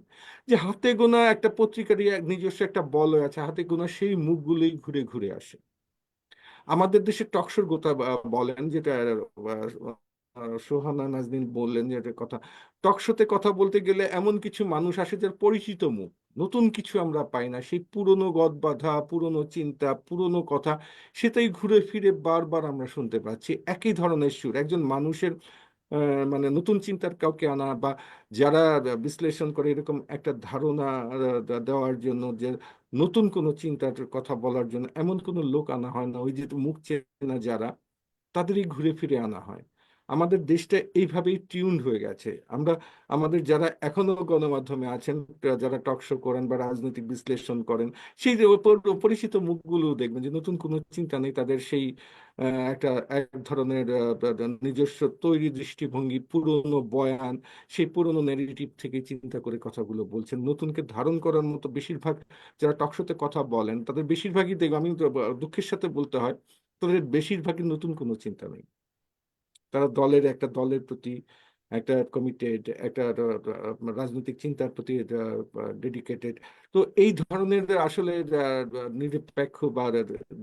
[SPEAKER 2] যে হাতে গোনা একটা পত্রিকারই নিজস্ব একটা বলয় আছে, হাতে গোনা সেই মুখগুলোই ঘুরে ঘুরে আসে। আমাদের দেশে টকশোর কথা বলেন, যেটা সোহানা নাজনীন বললেন, যে এটা কথা, টকশোতে কথা বলতে গেলে এমন কিছু মানুষ আসে যার পরিচিত মুখ, নতুন কিছু আমরা পাই না, সেই পুরনো গদ বাঁধা পুরনো চিন্তা, পুরনো কথা, সেটাই ঘুরে ফিরে বারবার আমরা শুনতে পাচ্ছি, একই ধরনের সুর। একজন মানুষের মানে নতুন চিন্তার কাউকে আনা, বা যারা বিশ্লেষণ করে এরকম একটা ধারণা দেওয়ার জন্য, যে নতুন কোনো চিন্তার কথা বলার জন্য এমন কোনো লোক আনা হয় না, ওই যে মুখ চেনা যারা, তাদেরই ঘুরে ফিরে আনা হয়। আমাদের দেশটা এইভাবেই টিউনড হয়ে গেছে। আমরা, আমাদের যারা এখনো গণমাধ্যমে আছেন, যারা টক শো করেন বা রাজনৈতিক বিশ্লেষণ করেন, সেই যে পরিচিত মুখগুলো দেখবেন যে নতুন কোনো চিন্তা নেই তাদের, সেই একটা এক ধরনের নিজস্ব তৈরি দৃষ্টিভঙ্গি, পুরনো বয়ান, সেই পুরনো নেগেটিভ থেকে চিন্তা করে কথাগুলো বলছেন। নতুনকে ধারণ করার মতো বেশিরভাগ যারা টকশোতে কথা বলেন, তাদের বেশিরভাগই দেখবো, আমি তো দুঃখের সাথে বলতে হয়, তাদের বেশিরভাগই নতুন কোনো চিন্তা নেই। তারা একটা দলের প্রতি একটা কমিটেড, একটা রাজনৈতিক চিন্তার প্রতি ডেডিকেটেড। তো এই ধরনের আসলে নিরপেক্ষ বা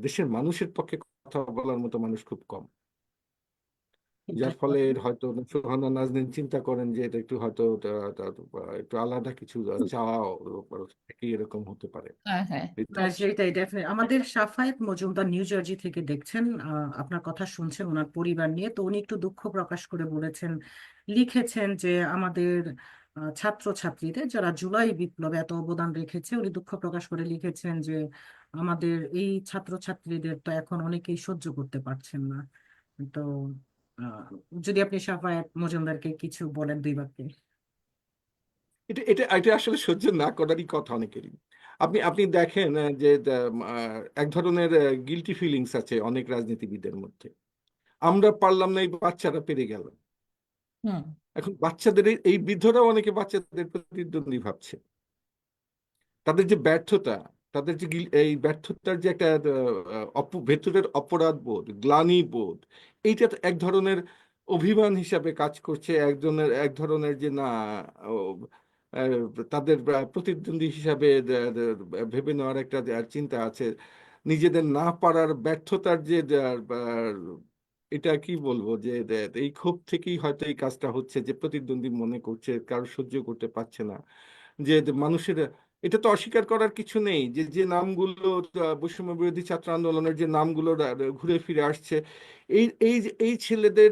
[SPEAKER 2] দেশের মানুষের পক্ষে কথা বলার মতো মানুষ খুব কম, যার ফলে হয়তো সোহানা নাজনীন চিন্তা করেন যে এটা একটু হয়তো একটু আলাদা কিছু চাওয়া কি এরকম হতে পারে।
[SPEAKER 1] হ্যাঁ, হ্যাঁ।
[SPEAKER 3] না, সেটাই ডেফিনেট। আমাদের সাফায়েত মজুমদার নিউ জার্সি থেকে দেখছেন, আপনার কথা শুনছেন ওনার পরিবার নিয়ে, তো উনি একটু দুঃখ প্রকাশ করে বলেছেন, লিখেছেন যে আমাদের ছাত্র ছাত্রীদের যারা জুলাই বিপ্লবে এত অবদান রেখেছে, উনি দুঃখ প্রকাশ করে লিখেছেন যে আমাদের এই ছাত্র ছাত্রীদের তো এখন অনেকেই সহ্য করতে পারছেন না। তো আহ, যদি আপনি সাফায়েত মজুমদারকে কিছু বলেন দুই বাক্যে।
[SPEAKER 2] এটা এটা এটা আসলে সহ্য না করারই কথা অনেকেরই। আপনি আপনি দেখেন যে এক ধরনের গিলটি ফিলিংস আছে অনেক রাজনীতিবিদের মধ্যে, আমরা পারলাম না, এই বাচ্চারা পেরে গেল।
[SPEAKER 1] হুম।
[SPEAKER 2] এখন বাচ্চাদের এই বৃদ্ধরাও অনেকে বাচ্চাদের প্রতিদ্বন্দ্বী ভাবছে। তাদের যে ব্যর্থতা, তাদের যে এই ব্যর্থতার যে একটা ভেতরের অপরাধ বোধ, গ্লানি বোধ, এইটা তো এক ধরনের অভিমান হিসাবে কাজ করছে, এক ধরনের যে না, ও, আহ, তাদের প্রতিদ্বন্দ্বী হিসাবে ভেবে নেওয়ার একটা চিন্তা আছে। নিজেদের না পারার ব্যর্থতার যে এটা কি বলবো, যে এই ক্ষোভ থেকেই হয়তো এই কাজটা হচ্ছে, যে প্রতিদ্বন্দ্বী মনে করছে, কারো সহ্য করতে পারছে না, যে মানুষের, এটা তো অস্বীকার করার কিছু নেই, যে যে নামগুলো বৈষম্য বিরোধী ছাত্র আন্দোলনের যে নামগুলো ঘুরে ফিরে আসছে, এই ছেলেদের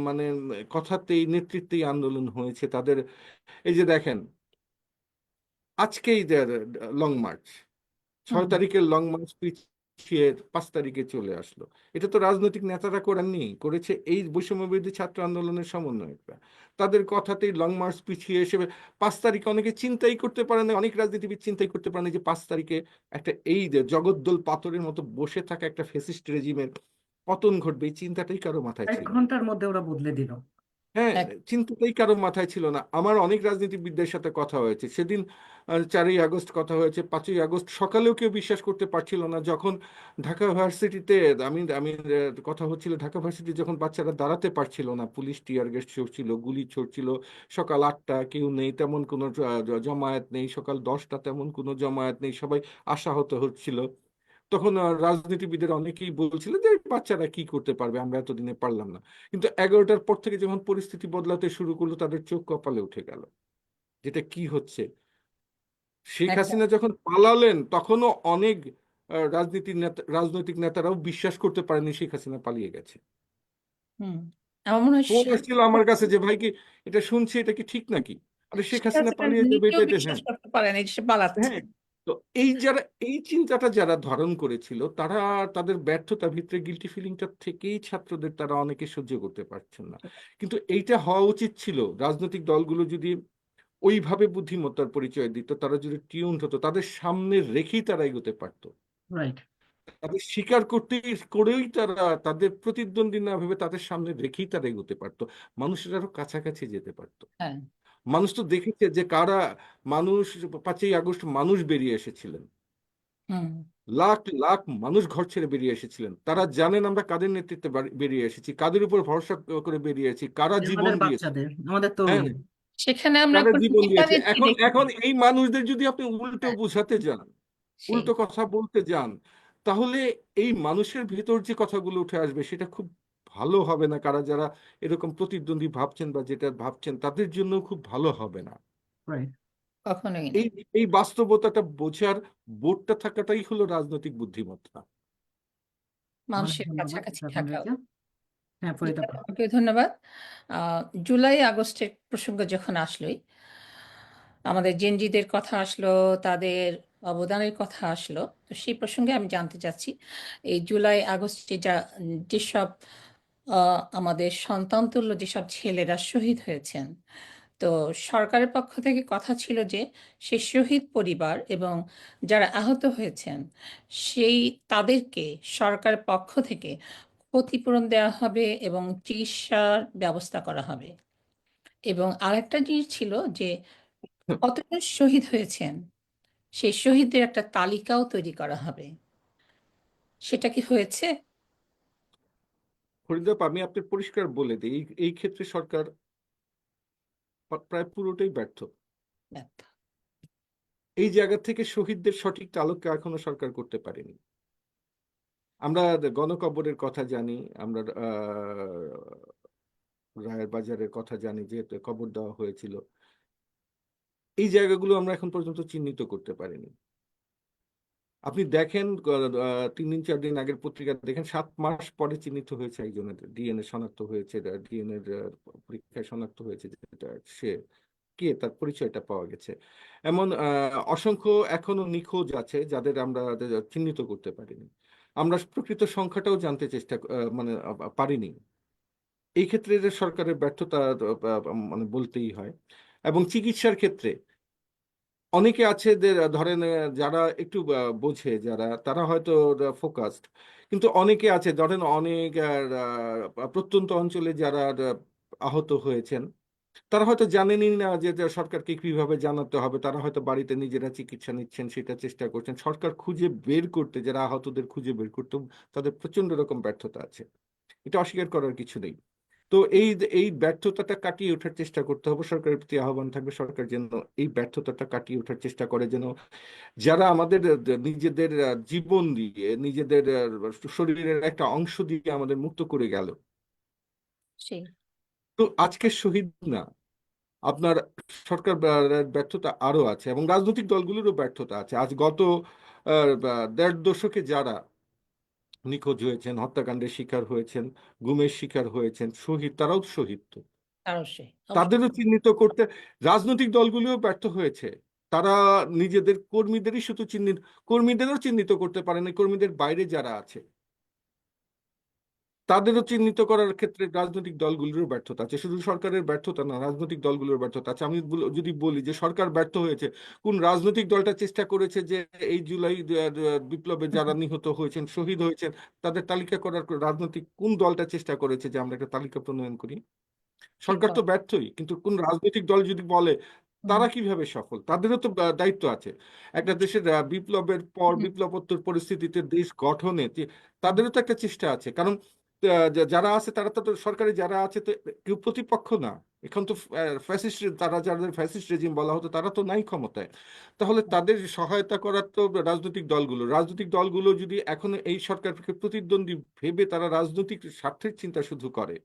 [SPEAKER 2] মানে কথাতেই, নেতৃত্বেই আন্দোলন হয়েছে তাদের। এই যে দেখেন, আজকেই লং মার্চ,
[SPEAKER 3] হুম
[SPEAKER 2] 6 তারিখের লং মার্চ পিছিয়ে 5 তারিখে চলে আসলো। এটা তো রাজনৈতিক নেতারা করেননি, করেছে এই বৈষম্য বিরোধী ছাত্র আন্দোলনের সমন্বয়করা। তাদের কথাতেই লং মার্চ পিছিয়ে এসে 5 তারিখে অনেকে চিন্তাই করতে পারে না, অনেক রাজনীতিবিদ চিন্তাই করতে পারে না যে 5 তারিখে একটা এই যে জগদ্দল পাথরের মতো বসে থাকা একটা ফ্যাসিস্ট রেজিমের পতন ঘটবে, এই চিন্তাটাই কারো মাথায়
[SPEAKER 3] এক
[SPEAKER 2] ছিল না।
[SPEAKER 3] ঘন্টার মধ্যে ওরা বদলে দিল।
[SPEAKER 2] হ্যাঁ,
[SPEAKER 1] এক
[SPEAKER 2] চিন্তাটাই কারো মাথায় ছিল না। আমার অনেক রাজনীতিবিদদের সাথে কথা হয়েছে সেদিন, 4ই আগস্ট কথা হয়েছে, 5ই আগস্ট সকালেও কেউ বিশ্বাস করতে পারছিল না যখন ঢাকা ভার্সিটিতে, আমি আমি কথা হচ্ছিল ঢাকা ভার্সিটি যখন বাচ্চারা দাঁড়াতে পারছিল না, পুলিশ টিয়ার গ্যাস ছুড়ছিল, গুলি ছুড়ছিল। সকাল 8টা কেউ নেই, তেমন কোনো জমায়েত নেই, সকাল 10টা তেমন কোনো জমায়েত নেই, সবাই আশাহত হচ্ছিল। তখন রাজনীতিবিদের অনেকেই বলছিল যে এই বাচ্চারা কি করতে পারবে, আমরা এতদিনে পারলাম না। কিন্তু 11টার পর থেকে যখন পরিস্থিতি বদলাতে শুরু করলো, তাদের চোখ কপালে উঠে গেল যেটা কি হচ্ছে। শেখ
[SPEAKER 1] একটা
[SPEAKER 2] হাসিনা যখন পালালেন তখনও অনেক রাজনৈতিক নেতারাও বিশ্বাস করতে পারেনি শেখ হাসিনা পালিয়ে গেছে।
[SPEAKER 1] হুম আমার মনে হয়
[SPEAKER 2] ফোন এসেছিল আমার কাছে যে ভাই কি এটা শুনছি, এটা কি ঠিক নাকি? আরে শেখ
[SPEAKER 1] শেখ
[SPEAKER 2] হাসিনা
[SPEAKER 1] হাসিনা
[SPEAKER 2] পালিয়ে যাবে
[SPEAKER 1] নিজেও
[SPEAKER 2] এটা
[SPEAKER 1] বিশ্বাস
[SPEAKER 2] হ্যাঁ।
[SPEAKER 1] করতে পারেন যে সে পালাচ্ছে।
[SPEAKER 2] হ্যাঁ, তো এই যারা এই চিন্তাটা যারা ধারণ করেছিল তারা তাদের ব্যর্থতা ভিতরে গিলটি ফিলিংটা থেকেই ছাত্রদের তারা অনেকে সহ্য করতে পারছেন না। কিন্তু এইটা হওয়া উচিত ছিল, রাজনৈতিক দলগুলো যদি ওইভাবে বুদ্ধিমত্তার পরিচয় দিত, তারা যদি টিউন হতো, তাদের সামনে রেখেই তারা এগোতে পারতো।
[SPEAKER 3] রাইট।
[SPEAKER 2] তাদের স্বীকার করতে করেই তারা তাদের প্রতিদ্বন্দ্বী না ভেবে তাদের সামনে রেখেই তারা এগোতে পারতো, মানুষের আরো কাছাকাছি যেতে পারতো।
[SPEAKER 1] হ্যাঁ।
[SPEAKER 2] মানুষ তো দেখেছে যে কারা মানুষ, 5ই আগস্ট মানুষ বেরিয়ে এসেছিলেন,
[SPEAKER 1] হুম
[SPEAKER 2] লাখ লাখ মানুষ ঘর ছেড়ে বেরিয়ে এসেছিলেন। তারা জানেন আমরা কাদের নেতৃত্বে বেরিয়ে এসেছি, কাদের উপর ভরসা করে বেরিয়ে এসেছি, কারা জীবন
[SPEAKER 3] আমাদের
[SPEAKER 2] দিয়েছে।
[SPEAKER 3] বাচ্চাদের, আমাদের
[SPEAKER 2] হ্যাঁ,
[SPEAKER 3] তরুণদের।
[SPEAKER 1] সেখানে আমরা
[SPEAKER 2] কারা
[SPEAKER 1] কোনো
[SPEAKER 2] জীবন দিয়েছে।
[SPEAKER 1] নেতাদের কি
[SPEAKER 2] এখন
[SPEAKER 1] দেখি?
[SPEAKER 2] এখন এই মানুষদের যদি আপনি উল্টো
[SPEAKER 1] হ্যাঁ,
[SPEAKER 2] বুঝাতে যান,
[SPEAKER 1] সেই
[SPEAKER 2] উল্টো কথা বলতে যান, তাহলে এই মানুষের ভিতর যে কথাগুলো উঠে আসবে সেটা খুব ভালো হবে না। কারা যারা এরকম প্রতিদ্বন্দ্বী ভাবছেন বা যেটা ভাবছেন তাদের জন্য খুব ভালো হবে না।
[SPEAKER 3] রাইট।
[SPEAKER 1] কখনোই না।
[SPEAKER 2] এই এই বাস্তবতাটা বোঝার বোধটা থাকাটাই হলো রাজনৈতিক বুদ্ধিমত্তা।
[SPEAKER 3] অনেক
[SPEAKER 1] মানুষের
[SPEAKER 3] ধন্যবাদ
[SPEAKER 1] কাছাকাছি থাকা।
[SPEAKER 3] আপনাদেরকে। হ্যাঁ, ফরিদা আপা।
[SPEAKER 1] আপনাকে ধন্যবাদ। জুলাই আগস্টের প্রসঙ্গ যখন আসলোই, আমাদের জেনজিদের কথা আসলো, তাদের অবদানের কথা আসলো, তো সেই প্রসঙ্গে আমি জানতে চাচ্ছি এই জুলাই আগস্টে যেসব আমাদের সন্তানতুল্য যেসব ছেলেরা শহীদ হয়েছেন, তো সরকারের পক্ষ থেকে কথা ছিল যে সেই শহীদ পরিবার এবং যারা আহত হয়েছেন সেই তাদেরকে সরকারের পক্ষ থেকে ক্ষতিপূরণ দেওয়া হবে এবং চিকিৎসার ব্যবস্থা করা হবে। এবং আরেকটা জিনিস ছিল যে কতজন শহীদ হয়েছেন সেই শহীদদের একটা তালিকাও তৈরি করা হবে। সেটা কি হয়েছে?
[SPEAKER 2] ফরিদা, আমি আপনার পরিষ্কার বলে দিই, এই এই ক্ষেত্রে সরকার প্রায় পুরোটাই ব্যর্থ।
[SPEAKER 1] ব্যর্থ।
[SPEAKER 2] এই জায়গা থেকে শহীদদের সঠিক তালিকা এখনো সরকার করতে পারেনি। আমরা গণকবরের কথা জানি, আমরা রায়ের বাজারের কথা জানি যে কবর দেওয়া হয়েছিল, এই জায়গাগুলো আমরা এখন পর্যন্ত চিহ্নিত করতে পারিনি। আপনি দেখেন 3 দিন 4 দিন আগের পত্রিকা দেখেন, 7 মাস পরে চিহ্নিত হয়েছে একজনের, ডিএনএ শনাক্ত হয়েছে, ডিএনএ পরীক্ষায় শনাক্ত হয়েছে যেটা সে কে, তার পরিচয়টা পাওয়া গেছে। এমন অসংখ্য এখনো নিখোঁজ আছে যাদের আমরা চিহ্নিত করতে পারিনি। আমরা প্রকৃত সংখ্যাটাও জানতে মানে পারিনি। এই ক্ষেত্রে যে সরকারের ব্যর্থতা মানে বলতেই হয়। এবং চিকিৎসার ক্ষেত্রে অনেকে আছে যে ধরেন যারা একটু বোঝে, যারা তারা হয়তো ফোকাসড, কিন্তু অনেকে আছে ধরেন অনেক প্রত্যন্ত অঞ্চলে যারা আহত হয়েছেন, তারা হয়তো জানেনই না যে সরকারকে কিভাবে জানাতে হবে। তারা হয়তো বাড়িতে নিজেরা চিকিৎসা নিচ্ছেন, সেটা চেষ্টা করছেন। সরকার খুঁজে বের করতে, যারা আহতদের খুঁজে বের করতে তাদের প্রচন্ড রকম ব্যর্থতা আছে, এটা অস্বীকার করার কিছু নেই। তো এই এই ব্যর্থতাটা কাটিয়ে ওঠার চেষ্টা করতে হবে। সরকারের প্রতি আহ্বান থাকবে সরকার যেন এই ব্যর্থতাটা কাটিয়ে ওঠার চেষ্টা করে, যেন যারা আমাদের নিজেদের জীবন দিয়ে, নিজেদের শরীরের একটা অংশ দিয়ে আমাদের মুক্ত করে গেল,
[SPEAKER 1] সেই
[SPEAKER 2] তো আজকে শহীদ না, আপনার সরকার ব্যর্থতা আরো আছে এবং রাজনৈতিক দলগুলোরও ব্যর্থতা আছে। আজ গত 1.5 দশকে যারা নিখোঁজ হয়েছেন, হত্যাকাণ্ডের শিকার হয়েছেন, গুমের শিকার হয়েছেন, শহীদ, তারাও শহীদ। তো
[SPEAKER 1] অবশ্যই অবশ্যই।
[SPEAKER 2] তাদেরও চিহ্নিত করতে রাজনৈতিক দলগুলোও ব্যর্থ হয়েছে। তারা নিজেদের কর্মীদেরই শুধু কর্মীদেরও চিহ্নিত করতে পারে না, কর্মীদের বাইরে যারা আছে তাদেরও চিহ্নিত করার ক্ষেত্রে রাজনৈতিক দলগুলোর ব্যর্থতা আছে। শুধু সরকারের ব্যর্থতা না, রাজনৈতিক দলগুলোর ব্যর্থতা আছে। আমি যদি বলি যে সরকার ব্যর্থ হয়েছে, কোন রাজনৈতিক দলটা চেষ্টা করেছে যে এই জুলাই বিপ্লবে যারা নিহত হয়েছেন, শহীদ হয়েছেন, তাদের তালিকা করার রাজনৈতিক কোন দলটা চেষ্টা করেছে যে আমরা একটা তালিকা প্রণয়ন করি?
[SPEAKER 1] ঠিক
[SPEAKER 2] সরকার তো
[SPEAKER 1] বল।
[SPEAKER 2] ব্যর্থই, কিন্তু কোন রাজনৈতিক দল যদি বলে
[SPEAKER 1] হুম,
[SPEAKER 2] তারা কিভাবে সফল, তাদেরও তো দায়িত্ব আছে। একটা দেশের বিপ্লবের পর
[SPEAKER 1] হুম,
[SPEAKER 2] বিপ্লবোত্তর পরিস্থিতিতে দেশ গঠনে
[SPEAKER 1] হুম,
[SPEAKER 2] তাদেরও তো একটা চেষ্টা আছে। কারণ যারা আছে তারা তো সরকারি যারা আছে তো কেউ প্রতিপক্ষ না। এখন তো ফ্যাসিস্ট, তারা যাদের ফ্যাসিস্ট রেজিম বলা হতো তারা তো নাই ক্ষমতায়। তাহলে তাদের সহায়তা করার তো রাজনৈতিক দলগুলো যদি এখন এই সরকারকে প্রতিদ্বন্দ্বী ভেবে তারা রাজনৈতিক স্বার্থের চিন্তা শুধু করে,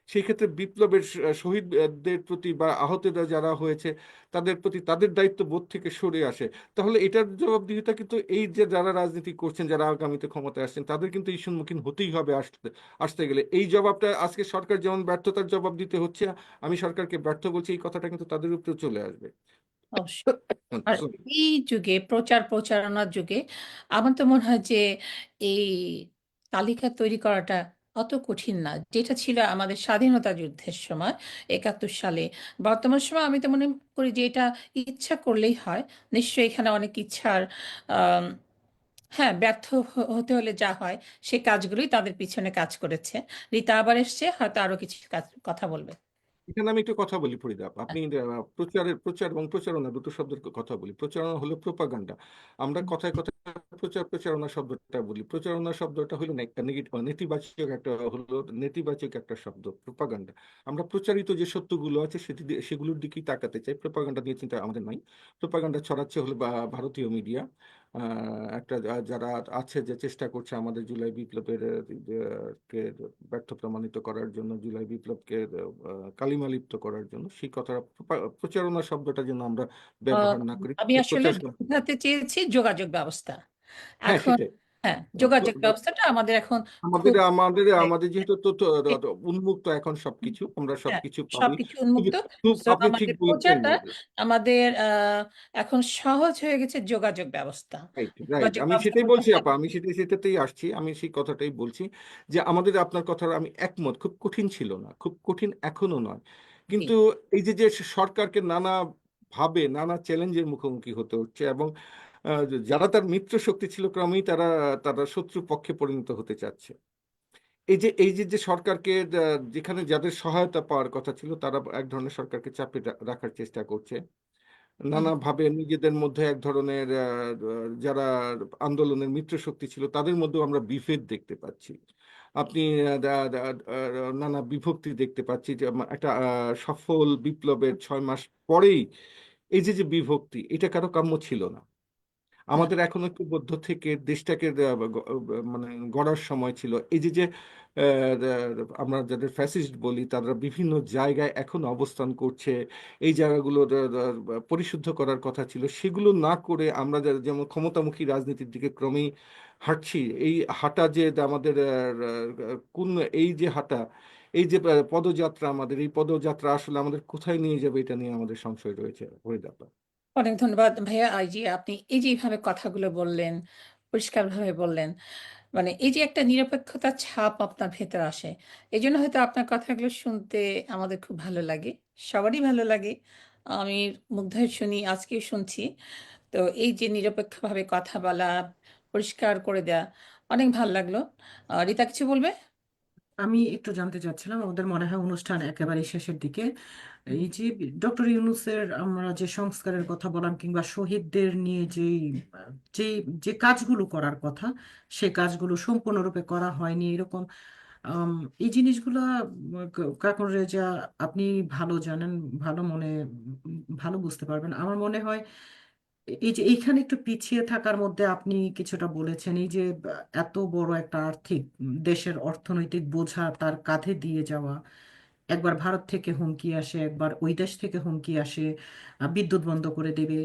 [SPEAKER 2] সেই ক্ষেত্রে বিপ্লবের শহীদদের প্রতি বা আহতরা যারা হয়েছে তাদের প্রতি তাদের দায়িত্ব বোধ থেকে সরে আসে। তাহলে এটার জবাবদিহিতা কিন্তু এই যে যারা রাজনীতি করছেন, যারা আগামীতে ক্ষমতায় আসছেন, তাদের কিন্তু এই সম্মুখীন হতেই হবে আসতে আসতে গেলে। এই জবাবটা আজকে সরকার যেমন ব্যর্থতার জবাব দিতে হচ্ছে, আমি সরকারকে ব্যর্থ বলছি, এই কথাটা কিন্তু তাদের উপরে চলে আসবে।
[SPEAKER 1] অবশ্যই। আর
[SPEAKER 2] Sorry।
[SPEAKER 1] এই যুগে প্রচারণার যুগে আমার তো মনে হয় যে এই তালিকা তৈরি করাটা অত কঠিন না, যেটা ছিল আমাদের স্বাধীনতা যুদ্ধের সময় ৭১ সালে। বর্তমান সময় আমি তো মনে করি যে এটা ইচ্ছা করলেই হয়। নিশ্চয়ই এখানে অনেক ইচ্ছার আম, হ্যাঁ, ব্যর্থ হতে হলে যা হয় সে কাজগুলোই তাদের পিছনে কাজ করেছে। রীতা আবার এসছে, হয়তো আরো কিছু কথা বলবে।
[SPEAKER 2] এখানে আমি একটু কথা বলি ফরিদা, আপনি প্রচার এবং প্রচারণা দুটো শব্দের কথা বলি। প্রচারণা হলো প্রোপাগান্ডা। আমরা কথায় কথায় প্রচারণা শব্দটা বলি। প্রচারণা শব্দটা হলো একটা নেতিবাচক একটা শব্দ, প্রোপাগান্ডা। আমরা প্রচারিত যে সত্যগুলো আছে সেগুলোর দিকেই তাকাতে চাই, প্রোপাগান্ডা নিয়ে চিন্তা আমাদের নাই। প্রোপাগান্ডা ছড়াচ্ছে হলো ভারতীয় মিডিয়া, একটা যারা আছে যে চেষ্টা করছে আমাদের জুলাই বিপ্লবের কে ব্যর্থ প্রমাণিত করার জন্য, জুলাই বিপ্লবকে কালিমালিপ্ত করার জন্য। সেই কথা প্রচারণা শব্দটা যেন আমরা
[SPEAKER 1] আহ,
[SPEAKER 2] ব্যবহার না করি।
[SPEAKER 1] আমি আসলে
[SPEAKER 2] প্রচার
[SPEAKER 1] বোঝাতে চেয়েছি যোগাযোগ ব্যবস্থা।
[SPEAKER 2] হ্যাঁ,
[SPEAKER 1] এখন
[SPEAKER 2] সেটাই।
[SPEAKER 1] হ্যাঁ,
[SPEAKER 2] তো
[SPEAKER 1] যোগাযোগ ব্যবস্থাটা আমাদের এখন
[SPEAKER 2] আমাদের
[SPEAKER 1] খুব
[SPEAKER 2] আমাদের
[SPEAKER 1] হয়ে
[SPEAKER 2] আমাদের
[SPEAKER 1] গেছে।
[SPEAKER 2] যেহেতু উন্মুক্ত এখন সবকিছু, আমরা
[SPEAKER 1] হ্যাঁ,
[SPEAKER 2] সবকিছু পারি।
[SPEAKER 1] সবকিছু
[SPEAKER 2] খুব
[SPEAKER 1] উন্মুক্ত।
[SPEAKER 2] খুব
[SPEAKER 1] তো
[SPEAKER 2] আপনি ঠিক
[SPEAKER 1] আমাদের
[SPEAKER 2] বলেছেন।
[SPEAKER 1] প্রচারটা আমাদের এখন সহজ হয়ে গেছে যোগাযোগ ব্যবস্থা।
[SPEAKER 2] রাইট, রাইট,
[SPEAKER 1] যোগাযোগ
[SPEAKER 2] আমি
[SPEAKER 1] ব্যবস্থা
[SPEAKER 2] সেটাই
[SPEAKER 1] বলতে
[SPEAKER 2] বলছি
[SPEAKER 1] হয়।
[SPEAKER 2] আপা, আমি সেটাতেই আসছি, আমি সেই কথাটাই বলছি যে আমাদের আপনার কথার আমি একমত। খুব কঠিন ছিল না, খুব কঠিন এখনো নয়।
[SPEAKER 1] জি।
[SPEAKER 2] কিন্তু এই যে যে সরকারকে নানা ভাবে নানা চ্যালেঞ্জের মুখোমুখি হতে হচ্ছে, এবং যারা তার মিত্র শক্তি ছিল ক্রমেই তারা তারা শত্রু পক্ষে পরিণত হতে চাচ্ছে। এই যে সরকারকে যেখানে যাদের সহায়তা পাওয়ার কথা ছিল তারা এক ধরনের সরকারকে চাপে রাখার চেষ্টা করছে
[SPEAKER 1] হুম,
[SPEAKER 2] নানাভাবে। নিজেদের মধ্যে এক ধরনের যারা আন্দোলনের মিত্র শক্তি ছিল তাদের মধ্যেও আমরা বিভেদ দেখতে পাচ্ছি। আপনি নানা বিভক্তি দেখতে পাচ্ছি যে একটা সফল বিপ্লবের 6 মাস পরেই এই যে যে বিভক্তি, এটা কারো কাম্য ছিল না।
[SPEAKER 1] না।
[SPEAKER 2] আমাদের এখন একটু বদ্ধ থেকে দেশটাকে মানে গড়ার সময় ছিল। এই যে যে আমরা যাদের ফ্যাসিস্ট বলি তারা বিভিন্ন জায়গায় এখন অবস্থান করছে, এই জায়গাগুলো পরিশুদ্ধ করার কথা ছিল, সেগুলো না করে আমরা যেমন ক্ষমতামুখী রাজনীতির দিকে ক্রমেই হাঁটছি। এই হাঁটা যে আমাদের কোন এই যে হাঁটা, এই যে পদযাত্রা, আমাদের এই পদযাত্রা আসলে আমাদের কোথায় নিয়ে যাবে এটা নিয়ে আমাদের সংশয় রয়েছে হরিদাপা।
[SPEAKER 1] অনেক ধন্যবাদ ভাইয়া। এই যে আপনি এই যে এইভাবে কথাগুলো বললেন, পরিষ্কারভাবে বললেন, মানে এই যে একটা নিরপেক্ষতার ছাপ আপনার ভেতর আসে, এই জন্য হয়তো আপনার কথাগুলো শুনতে আমাদের খুব ভালো লাগে। সবারই ভালো লাগে। আমি মুগ্ধ হয়ে শুনি, আজকেও শুনছি। তো এই যে নিরপেক্ষভাবে কথা বলা, পরিষ্কার করে দেয়া, অনেক ভালো লাগলো। রীতা কিছু বলবে?
[SPEAKER 3] আমি একটু জানতে চাচ্ছিলাম, আমাদের মনে হয় অনুষ্ঠান একেবারে শেষের দিকে। এই যে ডক্টর ইউনূসের আমরা যে সংস্কারের কথা বললাম, কিংবা শহীদদের নিয়ে যে যে কাজগুলো করার কথা, সে কাজগুলো সম্পূর্ণরূপে করা হয়নি এরকম আম, এই জিনিসগুলো কাকুর রেজা আপনি ভালো জানেন, ভালো মনে ভালো বুঝতে পারবেন। আমার মনে হয় এই যে এইখানে একটু পিছিয়ে থাকার মধ্যে আপনি কিছুটা বলেছেন, এই যে এত বড় একটা আর্থিক দেশের অর্থনৈতিক বোঝা তার কাঁধে দিয়ে যাওয়া, একবার ভারত থেকে হুমকি আসে, একবার ওই দেশ থেকে হুমকি আসে, বিদ্যুৎ বন্ধ করে দেবে,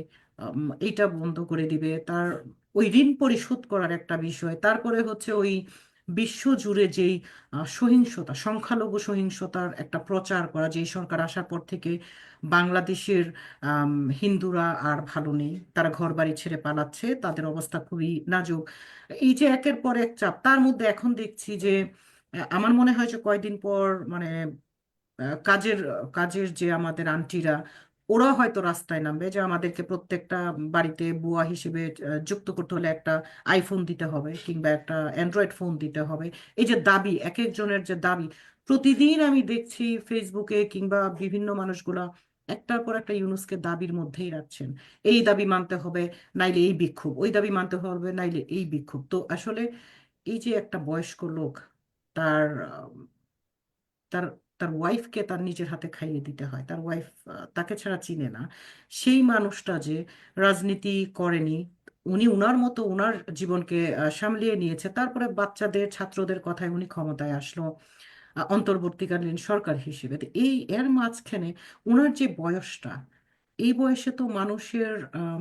[SPEAKER 3] এইটা বন্ধ করে দিবে, তার ওই ঋণ পরিশোধ করার একটা বিষয়, তারপরে হচ্ছে ওই বিশ্ব জুড়ে যেই সহিংসতা, সংখ্যালঘু সহিংসতার একটা প্রচার করা, যেই সরকার আসার পর থেকে বাংলাদেশের আম, হিন্দুরা আর ভালো নেই, তারা ঘর বাড়ি ছেড়ে পালাচ্ছে, তাদের অবস্থা খুবই নাজুক। এই যে একের পর এক চাপ, তার মধ্যে এখন দেখছি যে আমার মনে হয় যে কয়দিন পর মানে কাজের কাজের যে আমাদের আন্টিরা, ওরা হয়তো রাস্তায় নামবে, যে আমাদেরকে প্রত্যেকটা বাড়িতে বুয়া হিসেবে যুক্ত করতে হলে একটা আইফোন দিতে হবে কিংবা একটা অ্যান্ড্রয়েড ফোন দিতে হবে। এই যে দাবি, এক একজনের যে দাবি, প্রতিদিন আমি দেখছি ফেসবুকে কিংবা বিভিন্ন মানুষগুলা একটার পর একটা ইউনুসকে দাবির মধ্যেই রাখছেন। এই দাবি মানতে হবে, নাইলে এই বিক্ষোভ, ওই দাবি মানতে হবে, নাইলে এই বিক্ষোভ। তো আসলে এই যে একটা বয়স্ক লোক, তার তার তার ওয়াইফকে তার নিজের হাতে খাইয়ে দিতে হয়, তার ওয়াইফ তাকে ছাড়া চিনে না, সেই মানুষটা যে রাজনীতি করেনি, উনি উনার মতো উনার জীবনকে সামলিয়ে নিয়েছে, তারপরে বাচ্চাদের ছাত্রদের কথায় উনি ক্ষমতায় আসলো অন্তর্বর্তীকালীন সরকার হিসেবে। তো এই এর মাঝখানে উনার যে বয়সটা, এই বয়সে তো মানুষের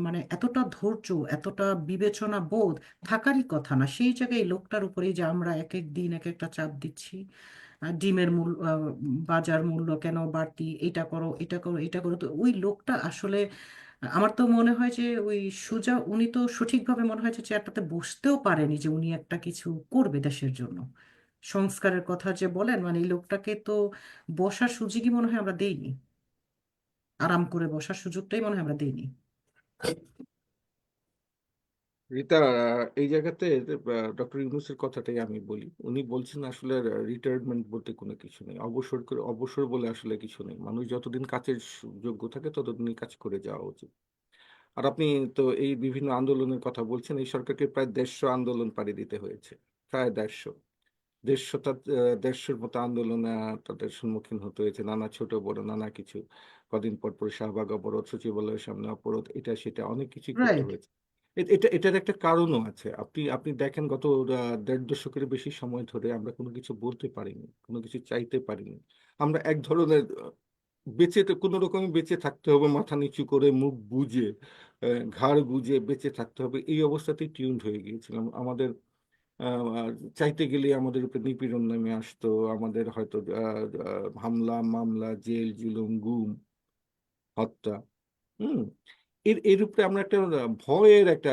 [SPEAKER 3] মানে এতটা ধৈর্য, এতটা বিবেচনা বোধ থাকারই কথা না। সেই জায়গায় এই লোকটার উপরেই যে আমরা এক এক দিন এক একটা চাপ দিচ্ছি, ডিমের মূল্য, বাজার মূল্য কেন বাড়তি, এটা করো এটা করো এটা করো। তো ওই লোকটা আসলে আমার তো মনে হয় যে ওই সুজা, উনি তো সঠিকভাবে মনে হয় যে চেয়ারটাতে বসতেও পারেনি যে উনি একটা কিছু করবে দেশের জন্য। সংস্কারের কথা যে বলেন, মানে এই লোকটাকে তো বসার সুযোগই মনে হয় আমরা দেইনি, আরাম করে বসার সুযোগটাই মনে হয় আমরা দেইনি।
[SPEAKER 2] রিতা, এই জায়গাতে ডক্টর ইউনূসের কথাটাই আমি বলি। উনি বলছেন আসলে রিটায়ারমেন্ট বলতে কোনো কিছু নেই, অবসর করে, অবসর বলে আসলে কিছু নেই। মানুষ যতদিন কাজের যোগ্য থাকে ততদিনই কাজ করে যাওয়া উচিত। আর আপনি তো এই বিভিন্ন আন্দোলনের কথা বলছেন, এই সরকারকে প্রায় 150 আন্দোলন পাড়ি দিতে হয়েছে, প্রায় 150। 150টার মতো আন্দোলনে তাদের সম্মুখীন হতে হয়েছে, নানা ছোট বড় নানা কিছু। কদিন পর পর শাহবাগ অবরোধ, সচিবালয়ের সামনে অবরোধ, এটা সেটা অনেক কিছুই করতে
[SPEAKER 3] রাইট।
[SPEAKER 2] হয়েছে। এটার একটা কারণও আছে। আপনি আপনি দেখেন, গত 1.5 দশকের বেশি সময় ধরে আমরা কোনো কিছু বলতে পারিনি, কোনো কিছু চাইতে পারিনি। আমরা এক ধরনের কোনো রকমে বেঁচে থাকতে হবে, মাথা নিচু করে, মুখ বুজে, ঘাড় গুজে বেঁচে থাকতে হবে, এই অবস্থাতেই টিউনড হয়ে গিয়েছিলাম। আমাদের আর চাইতে গেলে আমাদের উপর নিপীড়ন নেমে আসতো, আমাদের হয়তো হামলা মামলা, জেল জুলুম, গুম, হত্যা। হুম। এর উপরে আমরা একটা ভয়ের একটা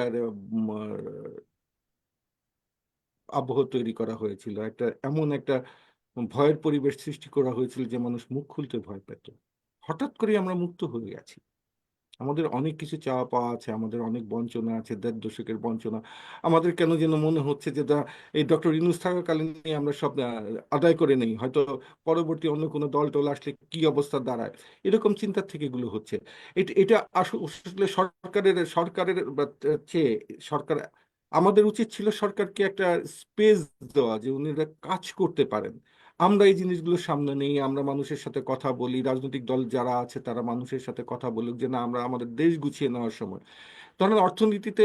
[SPEAKER 2] আবহ তৈরি করা হয়েছিল, একটা এমন একটা ভয়ের পরিবেশ সৃষ্টি করা হয়েছিল যে মানুষ মুখ খুলতে ভয় পেত। হঠাৎ করে আমরা মুক্ত হয়ে গেছি। আমাদের অনেক কিছু চাওয়া পাওয়া আছে, আমাদের অনেক বঞ্চনা আছে, 1.5 দশকের বঞ্চনা। আমাদের কেন যেন মনে হচ্ছে যে এই ডক্টর ইউনূস থাকাকালীন আমরা সব আদায় করে নেই, হয়তো পরবর্তী অন্য কোনো দল টল আসলে কি অবস্থা দাঁড়ায়, এরকম চিন্তা থেকে এগুলো হচ্ছে। এটা আসলে সরকারের সরকারের চেয়ে সরকার, আমাদের উচিত ছিল সরকারকে একটা স্পেস দেওয়া, যে উনিরা কাজ করতে পারেন। আমরা এই জিনিসগুলো সামনে নেই, আমরা মানুষের সাথে কথা বলি, রাজনৈতিক দল যারা আছে তারা মানুষের সাথে কথা বলুক যে না, আমরা আমাদের দেশ গুছিয়ে নেওয়ার সময়। তখন অর্থনীতিতে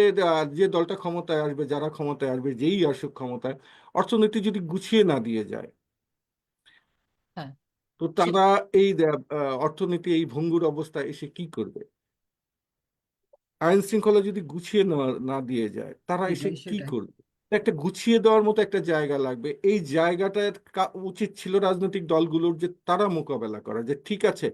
[SPEAKER 2] যে দলটা ক্ষমতায় আসবে, যারা ক্ষমতায় আসবে, যেই আসুক ক্ষমতায়, অর্থনীতি যদি গুছিয়ে না দিয়ে যায়,
[SPEAKER 1] হ্যাঁ,
[SPEAKER 2] তো
[SPEAKER 1] সে-
[SPEAKER 2] তারা এই অর্থনীতি এই ভঙ্গুর অবস্থায় এসে কি করবে? আইন শৃঙ্খলা যদি গুছিয়ে না দিয়ে যায়, তারা এসে
[SPEAKER 3] সেটাই
[SPEAKER 2] কি
[SPEAKER 3] সেটাই।
[SPEAKER 2] করবে? একটা গুছিয়ে দেওয়ার মতো একটা জায়গা লাগবে। এই জায়গাটা উচিত ছিল রাজনৈতিক দলগুলোর, যে তারা মোকাবেলা করা, যে ঠিক আছে,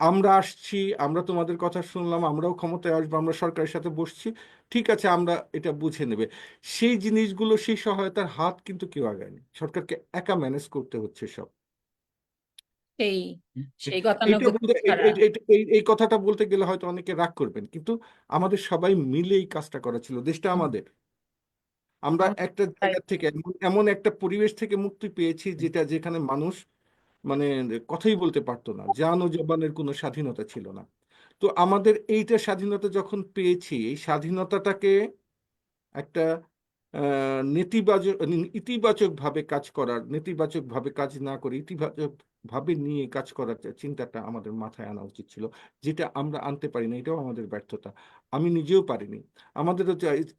[SPEAKER 2] আমরা আসছি, আমরা তোমাদের কথা শুনলাম, আমরাও ক্ষমতায় আসবো, আমরা সরকারের সাথে বসছি, ঠিক আছে, আমরা এটা বুঝে নেবে। সেই জিনিসগুলো, সেই সহায়তার হাত কিন্তু কেউ আগায়নি, সরকারকে একা ম্যানেজ করতে হচ্ছে সব।
[SPEAKER 1] সেই সেই
[SPEAKER 2] এইটা
[SPEAKER 1] গতানুগতিক
[SPEAKER 2] বলতে
[SPEAKER 1] ছাড়া।
[SPEAKER 2] এই কথাটা বলতে গেলে হয়তো অনেকে রাগ করবেন, কিন্তু আমাদের সবাই মিলে এই কাজটা করা ছিল, দেশটা
[SPEAKER 3] হুম।
[SPEAKER 2] আমাদের। আমরা
[SPEAKER 3] আমার
[SPEAKER 2] একটা
[SPEAKER 3] তাই।
[SPEAKER 2] জায়গা থেকে, এমন একটা পরিবেশ থেকে মুক্তি পেয়েছি যেখানে মানুষ মানে কথাই বলতে পারতো না, জান ও জবানের কোনো স্বাধীনতা ছিল না। তো আমাদের এইটা স্বাধীনতা যখন পেয়েছি, এই স্বাধীনতাটাকে একটা নেতিবাচক, ইতিবাচক ভাবে কাজ করার, নেতিবাচক ভাবে কাজ না করে ইতিবাচক ভাবে নিয়ে কাজ করার চিন্তাটা আমাদের মাথায় আনা উচিত ছিল, যেটা আমরা আনতে পারিনি। এটাও আমাদের ব্যর্থতা, আমি নিজেও পারিনি। আমাদেরও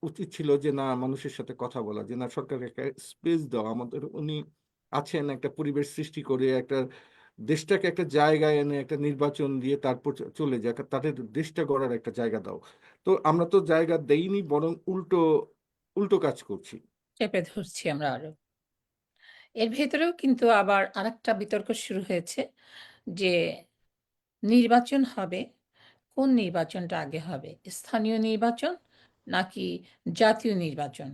[SPEAKER 2] উচিত ছিল যে না, মানুষের সাথে কথা বলা, যে না, সরকারকে একটা স্পেস দেওয়া। আমাদের উনি আছেন, একটা পরিবেশ সৃষ্টি করে একটা দেশটাকে একটা জায়গায় এনে একটা নির্বাচন দিয়ে তারপর চলে যাক, তাদের দেশটা গড়ার একটা জায়গা দাও। তো আমরা তো জায়গা দেইনি, বরং উল্টো উল্টো কাজ করছি।
[SPEAKER 1] চেপে ধরছি আমরা আরো। এর ভেতরেও কিন্তু আবার আরেকটা বিতর্ক শুরু হয়েছে যে নির্বাচন হবে, কোন নির্বাচনটা আগে হবে? স্থানীয় নির্বাচন নাকি জাতীয় নির্বাচন?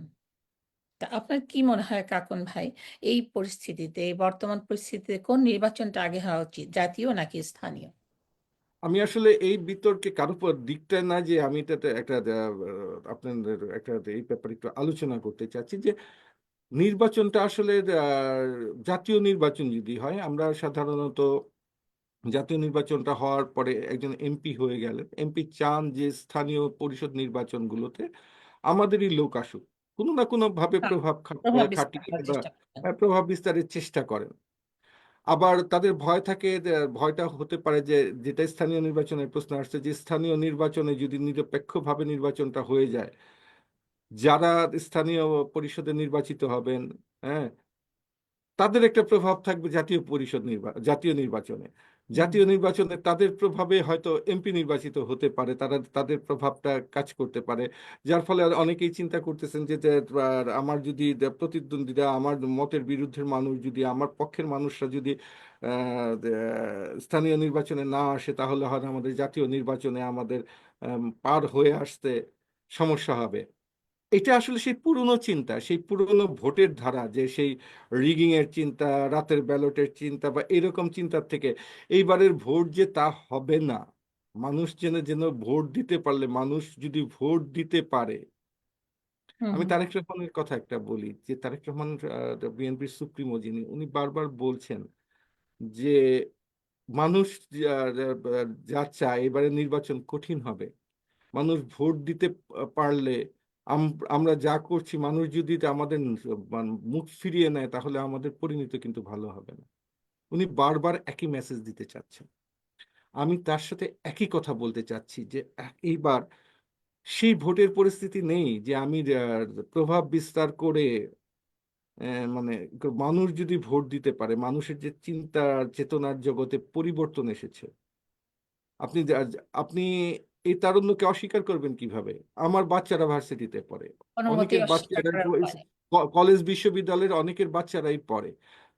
[SPEAKER 1] তা আপনার কি মনে হয় কাকন ভাই, এই পরিস্থিতিতে, এই বর্তমান পরিস্থিতিতে কোন নির্বাচনটা আগে হওয়া উচিত? জাতীয় নাকি স্থানীয়?
[SPEAKER 2] আমি আসলে এই বিতর্কে কারো উপর দিকটা না, যে আমি এটাতে একটা আপনাদের একটা এই ব্যাপারে একটু আলোচনা করতে চাচ্ছি যে নির্বাচনটা আসলে জাতীয় নির্বাচন যদি হয়, আমরা সাধারণত জাতীয় নির্বাচনটা হওয়ার পরে একজন এমপি হয়ে গেলেন, এমপি চান যে স্থানীয় পরিষদ নির্বাচনগুলোতে আমাদেরই লোক আসুক, কোনো না কোনো ভাবে
[SPEAKER 1] হ্যাঁ,
[SPEAKER 2] প্রভাব
[SPEAKER 1] প্রভাব বিস্তার
[SPEAKER 2] খাটিয়ে
[SPEAKER 1] করার
[SPEAKER 2] বা
[SPEAKER 1] চেষ্টা করবেন।
[SPEAKER 2] প্রভাব বিস্তারের চেষ্টা করেন। আবার তাদের ভয় থাকে, যে ভয়টা হতে পারে যে, যেটা স্থানীয় নির্বাচনের প্রশ্ন আসছে, যে স্থানীয় নির্বাচনে যদি নিরপেক্ষভাবে নির্বাচনটা হয়ে যায়, যারা স্থানীয় পরিষদে নির্বাচিত হবেন, হ্যাঁ, তাদের একটা প্রভাব থাকবে জাতীয় নির্বাচনে।
[SPEAKER 1] হুম,
[SPEAKER 2] জাতীয় নির্বাচনে তাদের প্রভাবে হয়তো এমপি নির্বাচিত হতে পারে, তাদের প্রভাবটা কাজ করতে পারে। যার ফলে অনেকেই চিন্তা করতেছেন যে আমার যদি প্রতিদ্বন্দ্বীরা, আমার মতের বিরুদ্ধের মানুষ যদি, আমার পক্ষের মানুষরা যদি স্থানীয় নির্বাচনে না আসে, তাহলে হয়তো আমাদের জাতীয় নির্বাচনে আমাদের পার হয়ে আসতে সমস্যা হবে। এটা আসলে সেই পুরনো চিন্তা, সেই পুরনো ভোটের ধারা, যে সেই রিগিং এর চিন্তা, রাতের ব্যালটের চিন্তা বা এরকম চিন্তার থেকে এইবারের ভোট যে তা হবে না, মানুষ যেন যেন ভোট দিতে পারলে, মানুষ যদি ভোট দিতে পারে।
[SPEAKER 1] হুম,
[SPEAKER 2] আমি
[SPEAKER 1] হুম,
[SPEAKER 2] তারেক রহমানের কথা একটা বলি, যে তারেক রহমান বিএনপির সুপ্রিমো যিনি, উনি বারবার বলছেন যে মানুষ যা চায়, এবারে নির্বাচন কঠিন হবে। মানুষ ভোট দিতে পারলে, আমরা যা করছি, মানুষ যদি আমাদের মুখ ফিরিয়ে নেয়, তাহলে আমাদের পরিণতি কিন্তু ভালো হবে না। উনি বারবার একই মেসেজ দিতে চাচ্ছেন। আমি তার সাথে একই কথা বলতে চাচ্ছি যে এইবার সেই ভোটের পরিস্থিতি নেই যে আমি প্রভাব বিস্তার করে, মানে মানুষ যদি ভোট দিতে পারে, মানুষের যে চিন্তা চেতনার জগতে পরিবর্তন এসেছে। আপনি আপনি এই তারুণ্যকে অস্বীকার করবেন কিভাবে? আমার বাচ্চারা ভার্সিটিতে পড়ে,
[SPEAKER 1] কোনো মতেই
[SPEAKER 2] অনেকের
[SPEAKER 1] অস্বীকার
[SPEAKER 2] বাচ্চারা
[SPEAKER 1] করার উপায় নেই।
[SPEAKER 2] কলেজ বিশ্ববিদ্যালয়ের অনেকের বাচ্চারাই পড়ে।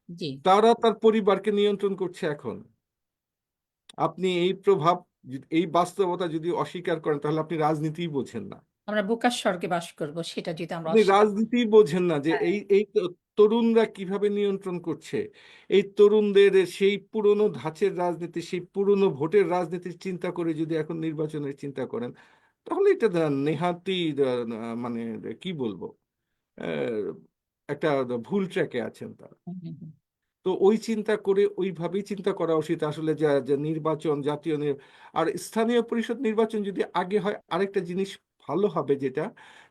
[SPEAKER 1] জি,
[SPEAKER 2] তারা তার পরিবারকে নিয়ন্ত্রণ করছে এখন। আপনি এই প্রভাব, এই বাস্তবতা যদি অস্বীকার করেন, তাহলে আপনি রাজনীতিই বোঝেন না।
[SPEAKER 1] আমরা বোকার স্বর্গে বাস করব, সেটা যদি আমরা
[SPEAKER 2] আপনি
[SPEAKER 1] অস্বীকার
[SPEAKER 2] রাজনীতিই বোঝেন না, যে
[SPEAKER 1] হ্যাঁ,
[SPEAKER 2] এই এই তরুণরা কিভাবে নিয়ন্ত্রণ করছে। এই তরুণদের সেই পুরনো ধাঁচের রাজনীতি, সেই পুরনো ভোটের রাজনীতির চিন্তা করে যদি এখন নির্বাচনের চিন্তা করেন, তাহলে এটা নেহাতি মানে কি বলবো, আহ, একটা ভুল ট্র্যাকে আছেন তারা।
[SPEAKER 1] হুম, হুম, হুম,
[SPEAKER 2] তো ওই চিন্তা করে, ওইভাবেই চিন্তা করা উচিত আসলে, যে যে নির্বাচন, আর স্থানীয় পরিষদ নির্বাচন যদি আগে হয়, আরেকটা জিনিস ভালো হবে, যেটা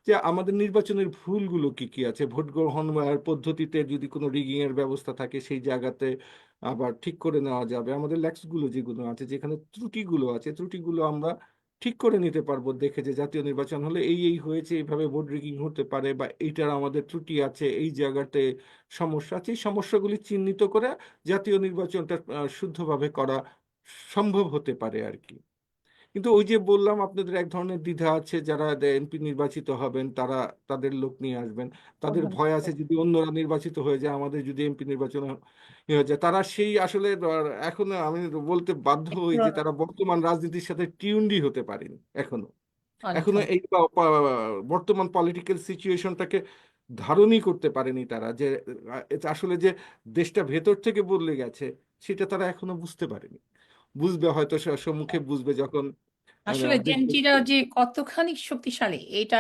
[SPEAKER 2] যে আমাদের নির্বাচনের ভুলগুলো কি কি আছে, ভোট গ্রহণ পদ্ধতিতে যদি কোনো রিগিং এর ব্যবস্থা থাকে, সেই জায়গাতে আবার ঠিক করে নেওয়া যাবে। আমাদের ল্যাক্সগুলো যেগুলো আছে, যেখানে ত্রুটিগুলো আছে, ত্রুটিগুলো আমরা ঠিক করে নিতে পারবো, দেখে যে জাতীয় নির্বাচন হলে এই এই হয়েছে, এইভাবে ভোট রিগিং হতে পারে, বা এইটার আমাদের ত্রুটি আছে, এই জায়গাতে সমস্যা আছে, এই সমস্যাগুলি চিহ্নিত করে জাতীয় নির্বাচনটা শুদ্ধভাবে করা সম্ভব হতে পারে আর কি। কিন্তু ওই যে বললাম, আপনাদের এক ধরনের দ্বিধা আছে, যারা এমপি নির্বাচিত হবেন তারা তাদের লোক নিয়ে আসবেন, তাদের
[SPEAKER 1] অন্যরা
[SPEAKER 2] ভয় আছে যদি অন্যরা নির্বাচিত হয়ে যায়, আমাদের যদি এমপি নির্বাচন হয়ে যায়, তারা সেই আসলে এখন আমি বলতে বাধ্য হই
[SPEAKER 1] একটু
[SPEAKER 2] যে তারা বর্তমান রাজনীতির সাথে টিউনডি হতে পারেনি এখনো।
[SPEAKER 1] অনেক
[SPEAKER 2] এখনো
[SPEAKER 1] ধন্যবাদ।
[SPEAKER 2] এই বর্তমান পলিটিক্যাল সিচুয়েশনটাকে ধারণই করতে পারেনি তারা, যে এটা আসলে যে দেশটা ভেতর থেকে বদলে গেছে, সেটা তারা এখনো বুঝতে পারেনি। বুঝবে হয়তো, সম্মুখে বুঝবে যখন
[SPEAKER 1] আসলে
[SPEAKER 2] দেখবে।
[SPEAKER 1] জেনজিরা যে কতখানি শক্তিশালী, এটা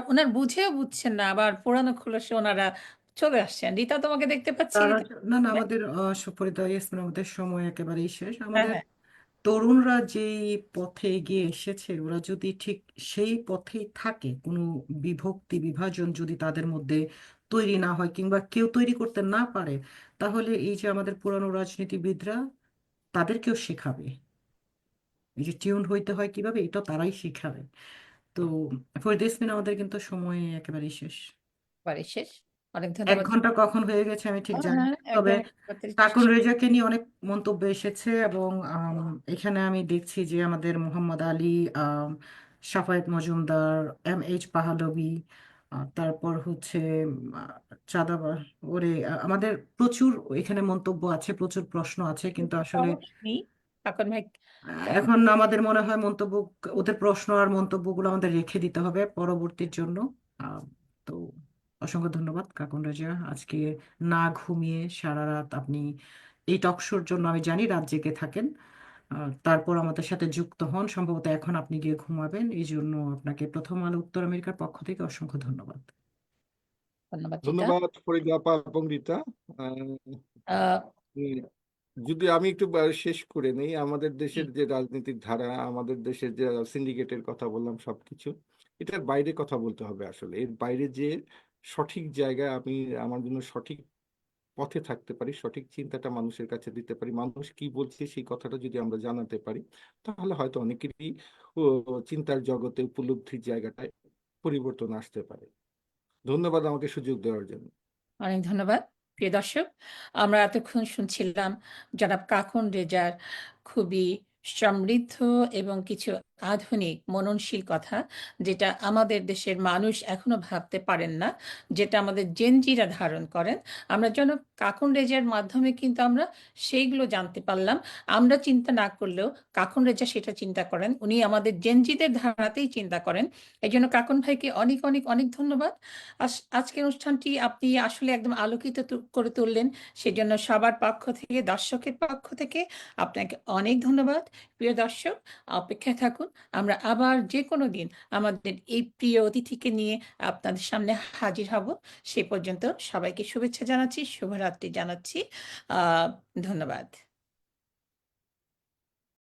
[SPEAKER 1] ওনার বুঝেও বুঝছেন না, আবার পুরানো খোলসে ওনারা চলে আসছেন। রীতা, তোমাকে দেখতে পাচ্ছি।
[SPEAKER 3] তারা,
[SPEAKER 1] রীতা,
[SPEAKER 3] না না, আমাদের সুপরিতা ইয়াসমিন, আমাদের সময় একেবারেই শেষ।
[SPEAKER 1] হ্যাঁ,
[SPEAKER 3] আমাদের
[SPEAKER 1] হ্যাঁ,
[SPEAKER 3] তরুণরা যেই পথে এগিয়ে এসেছে, ওরা যদি ঠিক সেই পথেই থাকে, কোনো বিভক্তি বিভাজন যদি তাদের মধ্যে তৈরি না হয়, কিংবা কেউ তৈরি করতে না পারে, তাহলে এই যে আমাদের পুরানো রাজনীতিবিদরা তাদেরকেও শেখাবে এই যে টিউন হইতে হয় কিভাবে, এটা তারাই শিখাবে। তো ফরিদ ইয়াসমিন, আমাদের কিন্তু সময় একেবারেই শেষ।
[SPEAKER 1] একেবারে শেষ। অনেক
[SPEAKER 3] এক
[SPEAKER 1] ধন্যবাদ।
[SPEAKER 3] ঘন্টা কখন হয়ে গেছে আমি ঠিক
[SPEAKER 1] হ্যাঁ,
[SPEAKER 3] জানি
[SPEAKER 1] হ্যাঁ,
[SPEAKER 3] না। তবে
[SPEAKER 1] একদম 31
[SPEAKER 3] কাকুন রেজাকে নিয়ে অনেক মন্তব্য এসেছে, এবং এখানে আমি দেখছি যে আমাদের মোহাম্মদ আলী, আম, সাফায়েত মজুমদার, এম এইচ পাহলভী, তারপর হচ্ছে চাঁদাবাজ ওরে আমাদের প্রচুর এখানে মন্তব্য আছে, প্রচুর প্রশ্ন আছে, কিন্তু আসলে
[SPEAKER 1] সমস্যা নেই কাকন ভাই।
[SPEAKER 3] এখন আমাদের মনে হয় মন্তব্য, ওদের প্রশ্ন আর মন্তব্যগুলো আমাদের রেখে দিতে হবে পরবর্তীর জন্য। তো অসংখ্য ধন্যবাদ কাকুন রাজা, আজকে না ঘুমিয়ে সারা রাত আপনি এই টক শোর জন্য আমি জানি রাত জেগে থাকেন, তারপর আমাদের সাথে যুক্ত হন। সম্ভবত এখন আপনি গিয়ে ঘুমাবেন, এই জন্য আপনাকে প্রথম আলো উত্তর আমেরিকার পক্ষ থেকে অসংখ্য ধন্যবাদ।
[SPEAKER 1] ধন্যবাদ রীতা।
[SPEAKER 2] ধন্যবাদ ফরিদা আপা এবং রীতা। আহ,
[SPEAKER 1] আহ,
[SPEAKER 2] উম, যদি আমি একটু শেষ করে নেই, আমাদের
[SPEAKER 1] জি,
[SPEAKER 2] দেশের যে রাজনৈতিক ধারা, আমাদের দেশের যে সিন্ডিকেটের কথা বললাম সবকিছু, এটার বাইরে কথা বলতে হবে। আসলে এর বাইরে যে সঠিক জায়গায় আমি আমার জন্য সঠিক পথে থাকতে পারি, সঠিক চিন্তাটা মানুষের কাছে দিতে পারি, মানুষ কি বলছে সেই কথাটা যদি আমরা জানাতে পারি, তাহলে হয়তো অনেকেরই ও, চিন্তার জগতে উপলব্ধির জায়গাটায় পরিবর্তন আসতে পারে। ধন্যবাদ আমাকে সুযোগ দেওয়ার জন্য।
[SPEAKER 1] অনেক ধন্যবাদ। প্রিয় দর্শক, আমরা এতক্ষণ শুনছিলাম জনাব কাকন রেজার খুবই সমৃদ্ধ এবং কিছু আধুনিক মননশীল কথা, যেটা আমাদের দেশের মানুষ এখনো ভাবতে পারেন না, যেটা আমাদের জেনজিরা ধারণ করেন। আমরা জনাব কাকন রেজার মাধ্যমে কিন্তু আমরা সেইগুলো জানতে পারলাম। আমরা চিন্তা না করলেও কাকন রেজা সেটা চিন্তা করেন, উনি আমাদের জেনজিদের ধারণাতেই চিন্তা করেন। এই জন্য কাকন ভাইকে অনেক অনেক অনেক ধন্যবাদ। আজকের অনুষ্ঠানটি আপনি আসলে একদম আলোকিত করে তুললেন, সেজন্য সবার পক্ষ থেকে, দর্শকের পক্ষ থেকে আপনাকে অনেক ধন্যবাদ। প্রিয় দর্শক, অপেক্ষায় থাকুন, আমরা আবার যে কোনো দিন আমাদের এই প্রিয় অতিথিকে নিয়ে আপনাদের সামনে হাজির হব। সে পর্যন্ত সবাইকে শুভেচ্ছা জানাচ্ছি, শুভরাত্রি জানাচ্ছি। ধন্যবাদ।